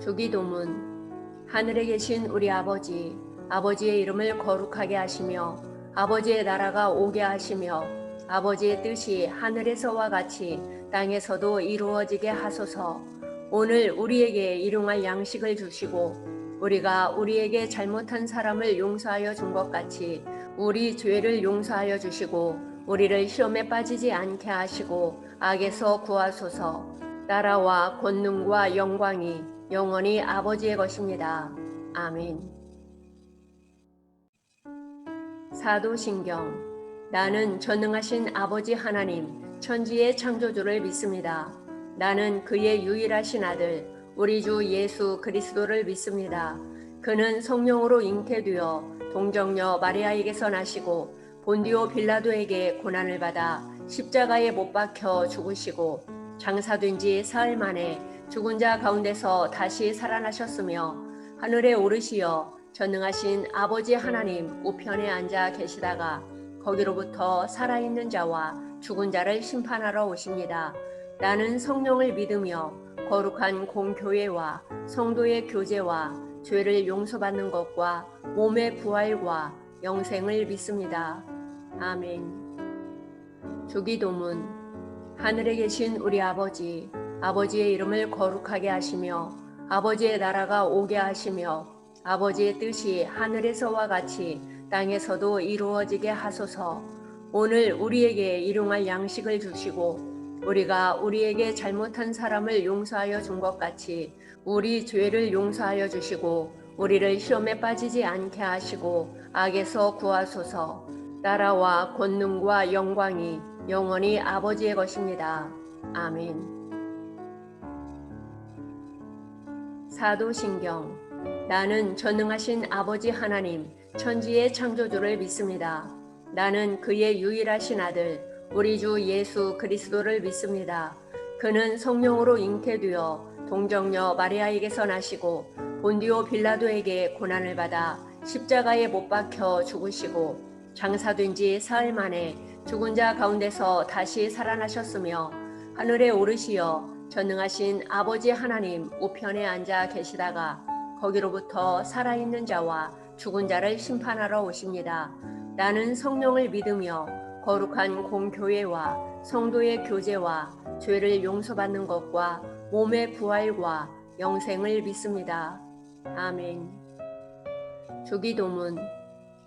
주기도문. 하늘에 계신 우리 아버지, 아버지의 이름을 거룩하게 하시며 아버지의 나라가 오게 하시며 아버지의 뜻이 하늘에서와 같이 땅에서도 이루어지게 하소서. 오늘 우리에게 일용할 양식을 주시고 우리가 우리에게 잘못한 사람을 용서하여 준 것 같이 우리 죄를 용서하여 주시고 우리를 시험에 빠지지 않게 하시고 악에서 구하소서. 나라와 권능과 영광이 영원히 아버지의 것입니다. 아멘. 사도신경. 나는 전능하신 아버지 하나님 천지의 창조주를 믿습니다. 나는 그의 유일하신 아들 우리 주 예수 그리스도를 믿습니다. 그는 성령으로 잉태되어 동정녀 마리아에게서 나시고 본디오 빌라도에게 고난을 받아 십자가에 못 박혀 죽으시고 장사된 지 사흘 만에 죽은 자 가운데서 다시 살아나셨으며 하늘에 오르시어 전능하신 아버지 하나님 우편에 앉아 계시다가 거기로부터 살아있는 자와 죽은 자를 심판하러 오십니다. 나는 성령을 믿으며 거룩한 공교회와 성도의 교제와 죄를 용서받는 것과 몸의 부활과 영생을 믿습니다. 아멘. 주기도문. 하늘에 계신 우리 아버지, 아버지의 이름을 거룩하게 하시며 아버지의 나라가 오게 하시며 아버지의 뜻이 하늘에서와 같이 땅에서도 이루어지게 하소서. 오늘 우리에게 일용할 양식을 주시고 우리가 우리에게 잘못한 사람을 용서하여 준 것 같이 우리 죄를 용서하여 주시고 우리를 시험에 빠지지 않게 하시고 악에서 구하소서. 나라와 권능과 영광이 영원히 아버지의 것입니다. 아멘. 사도신경. 나는 전능하신 아버지 하나님 천지의 창조주를 믿습니다. 나는 그의 유일하신 아들 우리 주 예수 그리스도를 믿습니다. 그는 성령으로 잉태되어 동정녀 마리아에게서 나시고 본디오 빌라도에게 고난을 받아 십자가에 못 박혀 죽으시고 장사된 지 사흘 만에 죽은 자 가운데서 다시 살아나셨으며 하늘에 오르시어 전능하신 아버지 하나님 우편에 앉아 계시다가 거기로부터 살아있는 자와 죽은 자를 심판하러 오십니다. 나는 성령을 믿으며 거룩한 공교회와 성도의 교제와 죄를 용서받는 것과 몸의 부활과 영생을 믿습니다. 아멘. 주기도문.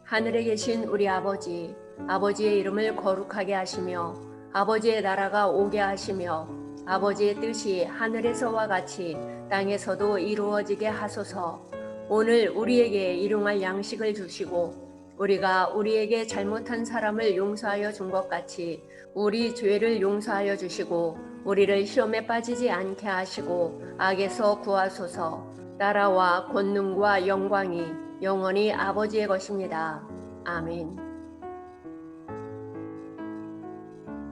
하늘에 계신 우리 아버지, 아버지의 이름을 거룩하게 하시며 아버지의 나라가 오게 하시며 아버지의 뜻이 하늘에서와 같이 땅에서도 이루어지게 하소서. 오늘 우리에게 일용할 양식을 주시고 우리가 우리에게 잘못한 사람을 용서하여 준 것 같이 우리 죄를 용서하여 주시고 우리를 시험에 빠지지 않게 하시고 악에서 구하소서. 나라와 권능과 영광이 영원히 아버지의 것입니다. 아멘.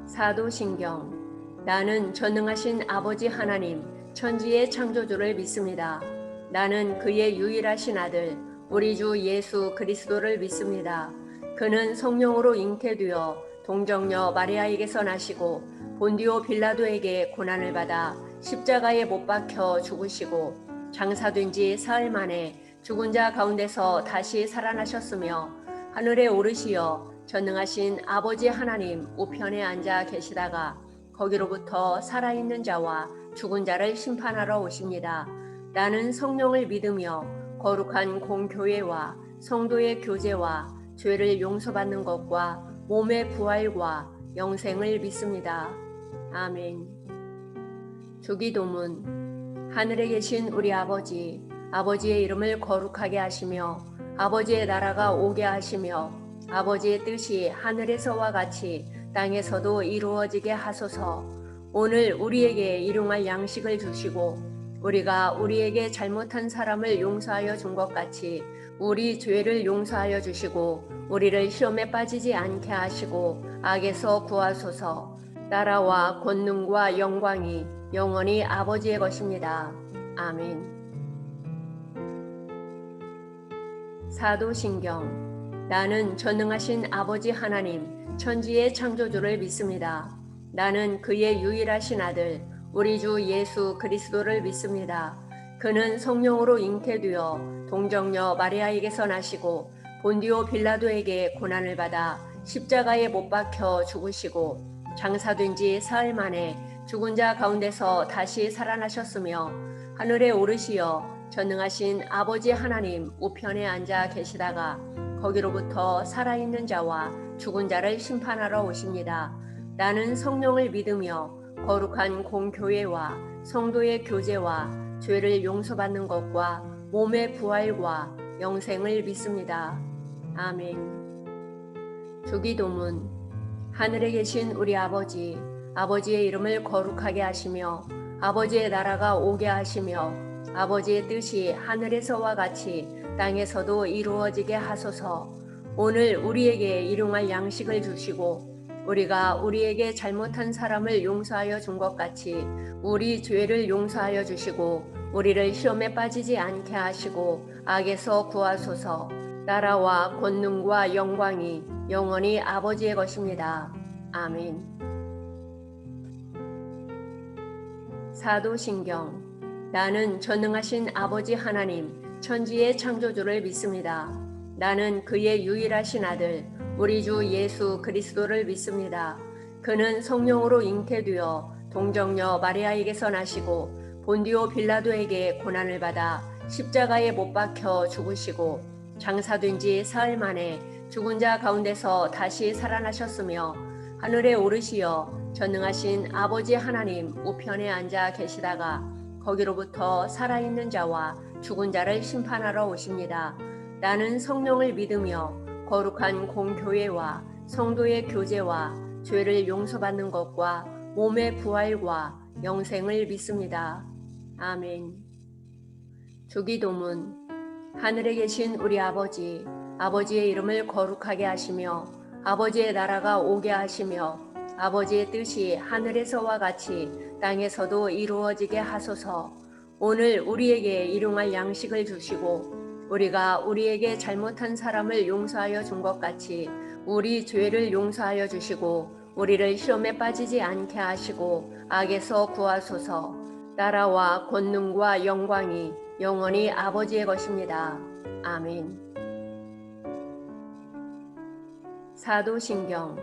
사도신경. 나는 전능하신 아버지 하나님 천지의 창조주를 믿습니다. 나는 그의 유일하신 아들 우리 주 예수 그리스도를 믿습니다. 그는 성령으로 잉태되어 동정녀 마리아에게서 나시고 본디오 빌라도에게 고난을 받아 십자가에 못 박혀 죽으시고 장사된 지 사흘 만에 죽은 자 가운데서 다시 살아나셨으며 하늘에 오르시어 전능하신 아버지 하나님 우편에 앉아 계시다가 거기로부터 살아있는 자와 죽은 자를 심판하러 오십니다. 나는 성령을 믿으며 거룩한 공교회와 성도의 교제와 죄를 용서받는 것과 몸의 부활과 영생을 믿습니다. 아멘. 주기도문. 하늘에 계신 우리 아버지, 아버지의 이름을 거룩하게 하시며 아버지의 나라가 오게 하시며 아버지의 뜻이 하늘에서와 같이 땅에서도 이루어지게 하소서. 오늘 우리에게 일용할 양식을 주시고 우리가 우리에게 잘못한 사람을 용서하여 준 것 같이 우리 죄를 용서하여 주시고 우리를 시험에 빠지지 않게 하시고 악에서 구하소서. 나라와 권능과 영광이 영원히 아버지의 것입니다. 아멘. 사도신경. 나는 전능하신 아버지 하나님 천지의 창조주를 믿습니다. 나는 그의 유일하신 아들 우리 주 예수 그리스도를 믿습니다. 그는 성령으로 잉태되어 동정녀 마리아에게서 나시고 본디오 빌라도에게 고난을 받아 십자가에 못 박혀 죽으시고 장사된 지 사흘 만에 죽은 자 가운데서 다시 살아나셨으며 하늘에 오르시어 전능하신 아버지 하나님 우편에 앉아 계시다가 거기로부터 살아있는 자와 죽은 자를 심판하러 오십니다. 나는 성령을 믿으며 거룩한 공교회와 성도의 교제와 죄를 용서받는 것과 몸의 부활과 영생을 믿습니다. 아멘. 주기도문. 하늘에 계신 우리 아버지, 아버지의 이름을 거룩하게 하시며 아버지의 나라가 오게 하시며 아버지의 뜻이 하늘에서와 같이 땅에서도 이루어지게 하소서. 오늘 우리에게 일용할 양식을 주시고 우리가 우리에게 잘못한 사람을 용서하여 준 것 같이 우리 죄를 용서하여 주시고 우리를 시험에 빠지지 않게 하시고 악에서 구하소서. 나라와 권능과 영광이 영원히 아버지의 것입니다. 아멘. 사도신경. 나는 전능하신 아버지 하나님 천지의 창조주를 믿습니다. 나는 그의 유일하신 아들 우리 주 예수 그리스도를 믿습니다. 그는 성령으로 잉태되어 동정녀 마리아에게서 나시고 본디오 빌라도에게 고난을 받아 십자가에 못 박혀 죽으시고 장사된 지 사흘 만에 죽은 자 가운데서 다시 살아나셨으며 하늘에 오르시어 전능하신 아버지 하나님 우편에 앉아 계시다가 거기로부터 살아있는 자와 죽은 자를 심판하러 오십니다. 나는 성령을 믿으며 거룩한 공교회와 성도의 교제와 죄를 용서받는 것과 몸의 부활과 영생을 믿습니다. 아멘. 주기도문. 하늘에 계신 우리 아버지, 아버지의 이름을 거룩하게 하시며 아버지의 나라가 오게 하시며 아버지의 뜻이 하늘에서와 같이 땅에서도 이루어지게 하소서. 오늘 우리에게 일용할 양식을 주시고 우리가 우리에게 잘못한 사람을 용서하여 준 것 같이 우리 죄를 용서하여 주시고 우리를 시험에 빠지지 않게 하시고 악에서 구하소서. 나라와 권능과 영광이 영원히 아버지의 것입니다. 아멘. 사도신경.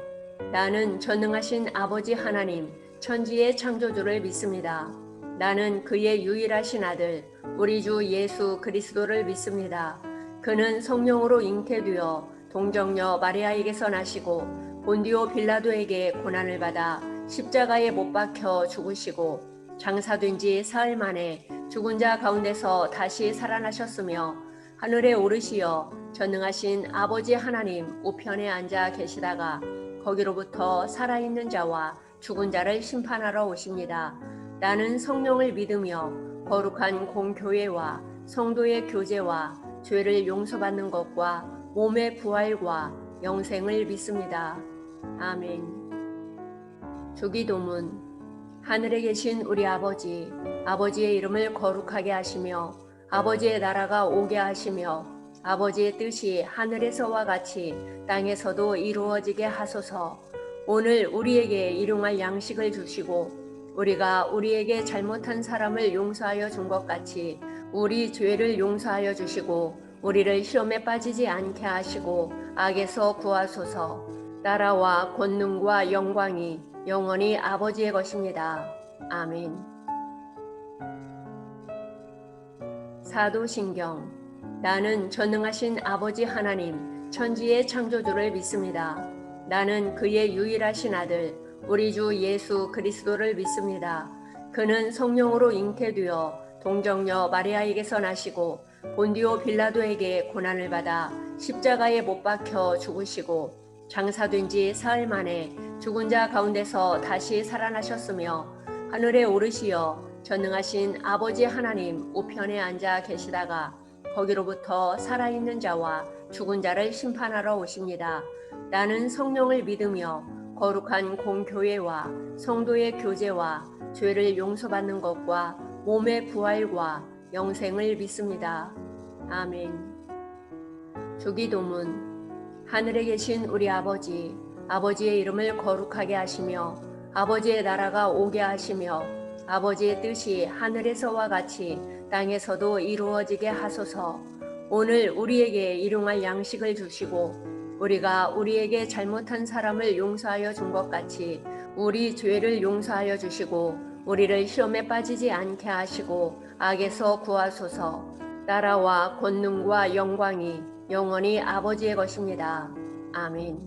나는 전능하신 아버지 하나님 천지의 창조주를 믿습니다. 나는 그의 유일하신 아들 우리 주 예수 그리스도를 믿습니다. 그는 성령으로 잉태되어 동정녀 마리아에게서 나시고 본디오 빌라도에게 고난을 받아 십자가에 못 박혀 죽으시고 장사된 지 사흘 만에 죽은 자 가운데서 다시 살아나셨으며 하늘에 오르시어 전능하신 아버지 하나님 우편에 앉아 계시다가 거기로부터 살아있는 자와 죽은 자를 심판하러 오십니다. 나는 성령을 믿으며 거룩한 공교회와 성도의 교제와 죄를 용서받는 것과 몸의 부활과 영생을 믿습니다. 아멘. 주기도문. 하늘에 계신 우리 아버지, 아버지의 이름을 거룩하게 하시며 아버지의 나라가 오게 하시며 아버지의 뜻이 하늘에서와 같이 땅에서도 이루어지게 하소서. 오늘 우리에게 일용할 양식을 주시고 우리가 우리에게 잘못한 사람을 용서하여 준 것 같이 우리 죄를 용서하여 주시고 우리를 시험에 빠지지 않게 하시고 악에서 구하소서. 나라와 권능과 영광이 영원히 아버지의 것입니다. 아멘. 사도신경. 나는 전능하신 아버지 하나님 천지의 창조주를 믿습니다. 나는 그의 유일하신 아들 우리 주 예수 그리스도를 믿습니다. 그는 성령으로 잉태되어 동정녀 마리아에게서 나시고 본디오 빌라도에게 고난을 받아 십자가에 못 박혀 죽으시고 장사된 지 사흘 만에 죽은 자 가운데서 다시 살아나셨으며 하늘에 오르시어 전능하신 아버지 하나님 우편에 앉아 계시다가 거기로부터 살아있는 자와 죽은 자를 심판하러 오십니다. 나는 성령을 믿으며 거룩한 공교회와 성도의 교제와 죄를 용서받는 것과 몸의 부활과 영생을 믿습니다. 아멘. 주기도문. 하늘에 계신 우리 아버지, 아버지의 이름을 거룩하게 하시며 아버지의 나라가 오게 하시며 아버지의 뜻이 하늘에서와 같이 땅에서도 이루어지게 하소서. 오늘 우리에게 일용할 양식을 주시고 우리가 우리에게 잘못한 사람을 용서하여 준 것 같이 우리 죄를 용서하여 주시고 우리를 시험에 빠지지 않게 하시고 악에서 구하소서. 나라와 권능과 영광이 영원히 아버지의 것입니다. 아멘.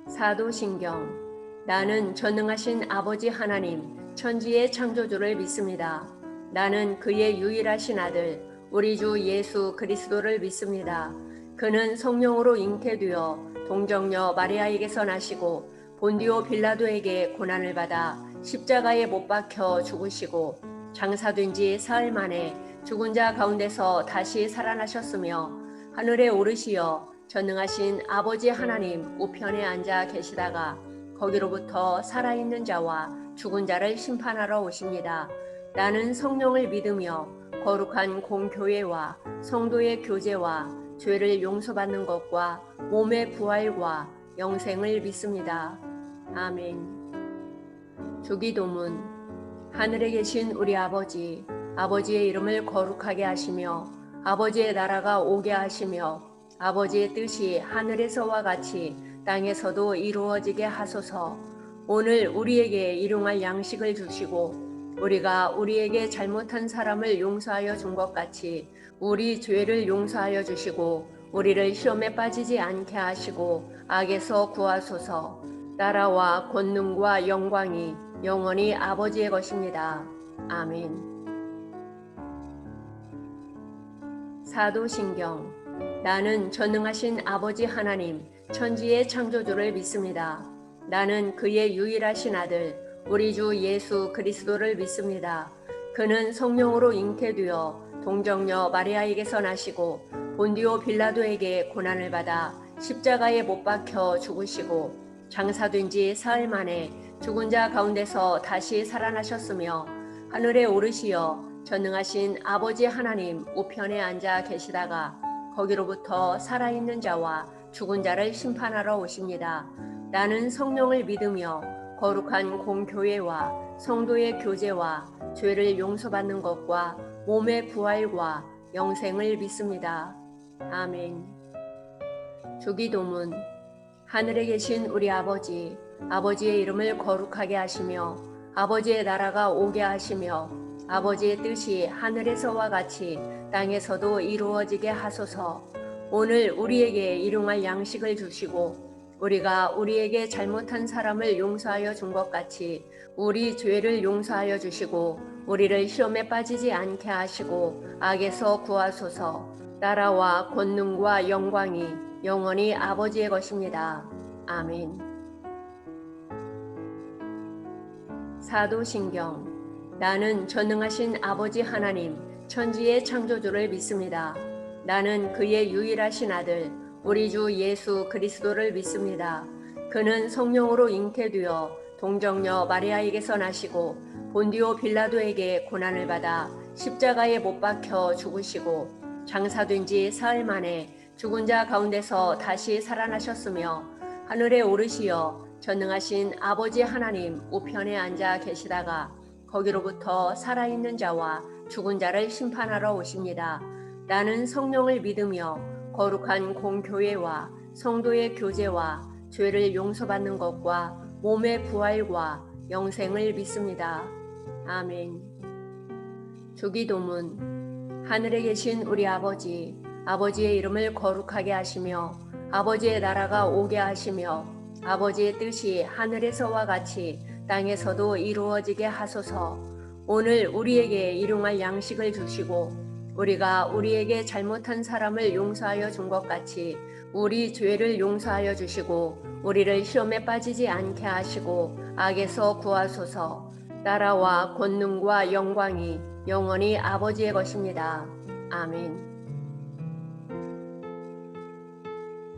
사도신경. 나는 전능하신 아버지 하나님 천지의 창조주를 믿습니다. 나는 그의 유일하신 아들 우리 주 예수 그리스도를 믿습니다. 그는 성령으로 잉태되어 동정녀 마리아에게서 나시고 본디오 빌라도에게 고난을 받아 십자가에 못 박혀 죽으시고 장사된 지 사흘 만에 죽은 자 가운데서 다시 살아나셨으며 하늘에 오르시어 전능하신 아버지 하나님 우편에 앉아 계시다가 거기로부터 살아있는 자와 죽은 자를 심판하러 오십니다. 나는 성령을 믿으며 거룩한 공교회와 성도의 교제와 죄를 용서받는 것과 몸의 부활과 영생을 믿습니다. 아멘. 주기도문. 하늘에 계신 우리 아버지, 아버지의 이름을 거룩하게 하시며 아버지의 나라가 오게 하시며 아버지의 뜻이 하늘에서와 같이 땅에서도 이루어지게 하소서. 오늘 우리에게 일용할 양식을 주시고 우리가 우리에게 잘못한 사람을 용서하여 준 것 같이 우리 죄를 용서하여 주시고 우리를 시험에 빠지지 않게 하시고 악에서 구하소서. 나라와 권능과 영광이 영원히 아버지의 것입니다. 아멘. 사도신경. 나는 전능하신 아버지 하나님 천지의 창조주를 믿습니다. 나는 그의 유일하신 아들 우리 주 예수 그리스도를 믿습니다. 그는 성령으로 잉태되어 동정녀 마리아에게서 나시고 본디오 빌라도에게 고난을 받아 십자가에 못 박혀 죽으시고 장사된 지 사흘 만에 죽은 자 가운데서 다시 살아나셨으며 하늘에 오르시어 전능하신 아버지 하나님 우편에 앉아 계시다가 거기로부터 살아있는 자와 죽은 자를 심판하러 오십니다. 나는 성령을 믿으며 거룩한 공교회와 성도의 교제와 죄를 용서받는 것과 몸의 부활과 영생을 믿습니다. 아멘. 주기도문. 하늘에 계신 우리 아버지, 아버지의 이름을 거룩하게 하시며 아버지의 나라가 오게 하시며 아버지의 뜻이 하늘에서와 같이 땅에서도 이루어지게 하소서. 오늘 우리에게 일용할 양식을 주시고 우리가 우리에게 잘못한 사람을 용서하여 준 것 같이 우리 죄를 용서하여 주시고 우리를 시험에 빠지지 않게 하시고 악에서 구하소서. 나라와 권능과 영광이 영원히 아버지의 것입니다. 아멘. 사도신경. 나는 전능하신 아버지 하나님 천지의 창조주를 믿습니다. 나는 그의 유일하신 아들 우리 주 예수 그리스도를 믿습니다. 그는 성령으로 잉태되어 동정녀 마리아에게서 나시고 본디오 빌라도에게 고난을 받아 십자가에 못 박혀 죽으시고 장사된 지 사흘 만에 죽은 자 가운데서 다시 살아나셨으며 하늘에 오르시어 전능하신 아버지 하나님 우편에 앉아 계시다가 거기로부터 살아있는 자와 죽은 자를 심판하러 오십니다. 나는 성령을 믿으며 거룩한 공교회와 성도의 교제와 죄를 용서받는 것과 몸의 부활과 영생을 믿습니다. 아멘. 주기도문. 하늘에 계신 우리 아버지, 아버지의 이름을 거룩하게 하시며 아버지의 나라가 오게 하시며 아버지의 뜻이 하늘에서와 같이 땅에서도 이루어지게 하소서. 오늘 우리에게 일용할 양식을 주시고 우리가 우리에게 잘못한 사람을 용서하여 준 것 같이 우리 죄를 용서하여 주시고 우리를 시험에 빠지지 않게 하시고 악에서 구하소서. 나라와 권능과 영광이 영원히 아버지의 것입니다. 아멘.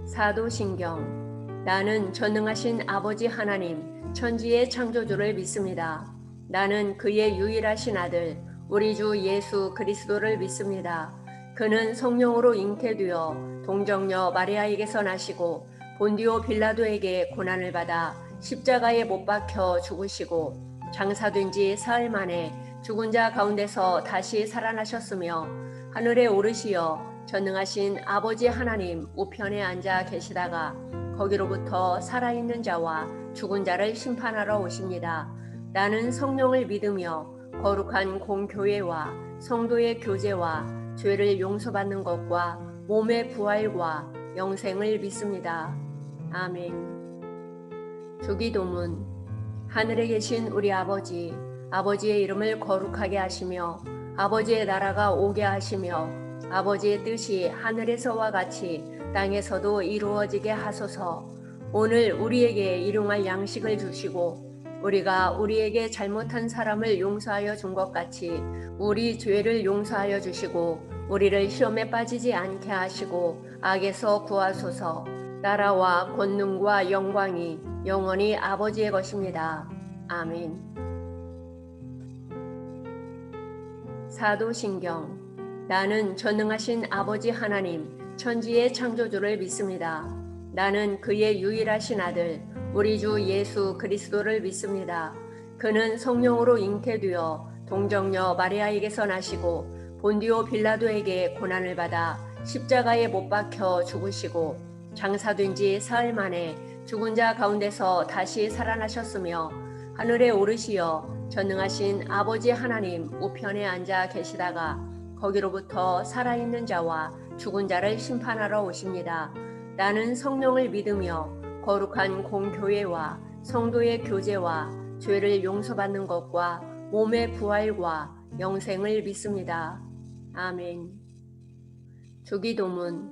사도신경. 나는 전능하신 아버지 하나님 천지의 창조주를 믿습니다. 나는 그의 유일하신 아들 우리 주 예수 그리스도를 믿습니다. 그는 성령으로 잉태되어 동정녀 마리아에게서 나시고 본디오 빌라도에게 고난을 받아 십자가에 못 박혀 죽으시고 장사된 지 사흘 만에 죽은 자 가운데서 다시 살아나셨으며 하늘에 오르시어 전능하신 아버지 하나님 우편에 앉아 계시다가 거기로부터 살아있는 자와 죽은 자를 심판하러 오십니다. 나는 성령을 믿으며 거룩한 공교회와 성도의 교제와 죄를 용서받는 것과 몸의 부활과 영생을 믿습니다. 아멘. 주기도문. 하늘에 계신 우리 아버지, 아버지의 이름을 거룩하게 하시며 아버지의 나라가 오게 하시며 아버지의 뜻이 하늘에서와 같이 땅에서도 이루어지게 하소서. 오늘 우리에게 일용할 양식을 주시고 우리가 우리에게 잘못한 사람을 용서하여 준 것 같이 우리 죄를 용서하여 주시고 우리를 시험에 빠지지 않게 하시고 악에서 구하소서. 나라와 권능과 영광이 영원히 아버지의 것입니다. 아멘. 사도신경. 나는 전능하신 아버지 하나님 천지의 창조주를 믿습니다. 나는 그의 유일하신 아들 우리 주 예수 그리스도를 믿습니다. 그는 성령으로 잉태되어 동정녀 마리아에게서 나시고 본디오 빌라도에게 고난을 받아 십자가에 못 박혀 죽으시고 장사된 지 사흘 만에 죽은 자 가운데서 다시 살아나셨으며 하늘에 오르시어 전능하신 아버지 하나님 우편에 앉아 계시다가 거기로부터 살아있는 자와 죽은 자를 심판하러 오십니다. 나는 성령을 믿으며 거룩한 공교회와 성도의 교제와 죄를 용서받는 것과 몸의 부활과 영생을 믿습니다. 아멘. 주기도문.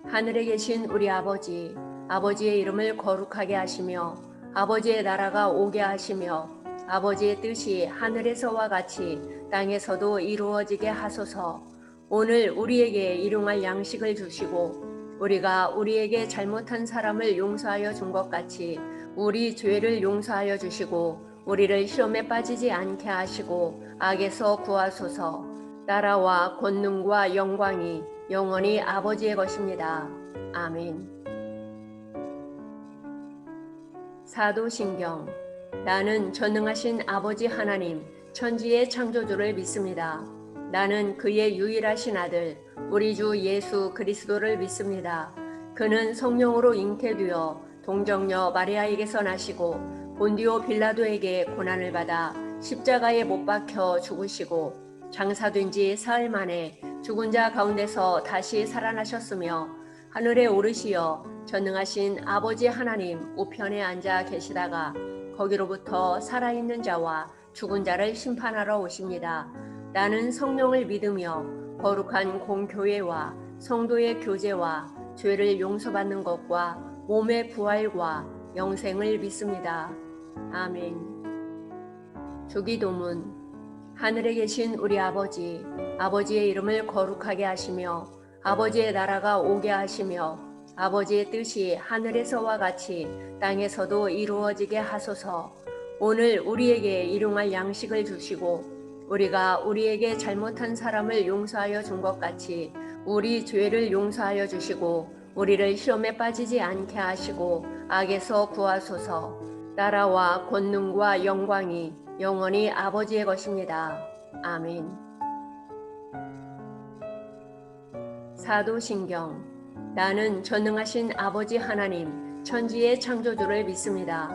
하늘에 계신 우리 아버지, 아버지의 이름을 거룩하게 하시며 아버지의 나라가 오게 하시며 아버지의 뜻이 하늘에서와 같이 땅에서도 이루어지게 하소서. 오늘 우리에게 일용할 양식을 주시고 우리가 우리에게 잘못한 사람을 용서하여 준 것 같이 우리 죄를 용서하여 주시고 우리를 시험에 빠지지 않게 하시고 악에서 구하소서. 나라와 권능과 영광이 영원히 아버지의 것입니다. 아멘. 사도신경. 나는 전능하신 아버지 하나님 천지의 창조주를 믿습니다. 나는 그의 유일하신 아들 우리 주 예수 그리스도를 믿습니다. 그는 성령으로 잉태되어 동정녀 마리아에게서 나시고 본디오 빌라도에게 고난을 받아 십자가에 못 박혀 죽으시고 장사된 지 사흘 만에 죽은 자 가운데서 다시 살아나셨으며 하늘에 오르시어 전능하신 아버지 하나님 우편에 앉아 계시다가 거기로부터 살아있는 자와 죽은 자를 심판하러 오십니다. 나는 성령을 믿으며 거룩한 공교회와 성도의 교제와 죄를 용서받는 것과 몸의 부활과 영생을 믿습니다. 아멘. 주기도문. 하늘에 계신 우리 아버지, 아버지의 이름을 거룩하게 하시며 아버지의 나라가 오게 하시며 아버지의 뜻이 하늘에서와 같이 땅에서도 이루어지게 하소서. 오늘 우리에게 일용할 양식을 주시고 우리가 우리에게 잘못한 사람을 용서하여 준 것 같이 우리 죄를 용서하여 주시고 우리를 시험에 빠지지 않게 하시고 악에서 구하소서. 나라와 권능과 영광이 영원히 아버지의 것입니다. 아멘. 사도신경. 나는 전능하신 아버지 하나님 천지의 창조주를 믿습니다.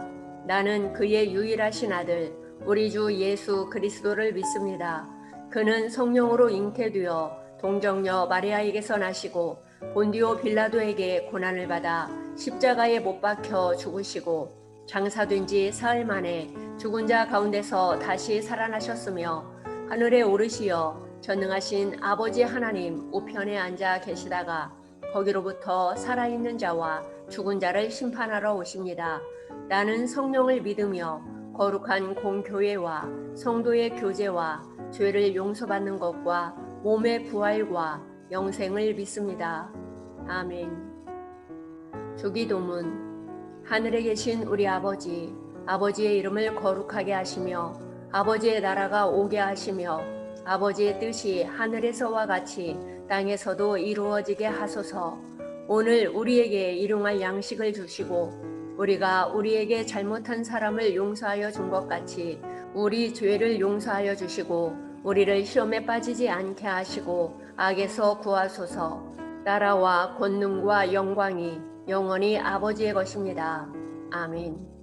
나는 그의 유일하신 아들 우리 주 예수 그리스도를 믿습니다. 그는 성령으로 잉태되어 동정녀 마리아에게서 나시고 본디오 빌라도에게 고난을 받아 십자가에 못 박혀 죽으시고 장사된 지 사흘 만에 죽은 자 가운데서 다시 살아나셨으며 하늘에 오르시어 전능하신 아버지 하나님 우편에 앉아 계시다가 거기로부터 살아있는 자와 죽은 자를 심판하러 오십니다. 나는 성령을 믿으며 거룩한 공교회와 성도의 교제와 죄를 용서받는 것과 몸의 부활과 영생을 믿습니다. 아멘. 주기도문. 하늘에 계신 우리 아버지, 아버지의 이름을 거룩하게 하시며 아버지의 나라가 오게 하시며 아버지의 뜻이 하늘에서와 같이 땅에서도 이루어지게 하소서. 오늘 우리에게 일용할 양식을 주시고 우리가 우리에게 잘못한 사람을 용서하여 준 것 같이 우리 죄를 용서하여 주시고 우리를 시험에 빠지지 않게 하시고 악에서 구하소서. 나라와 권능과 영광이 영원히 아버지의 것입니다. 아멘.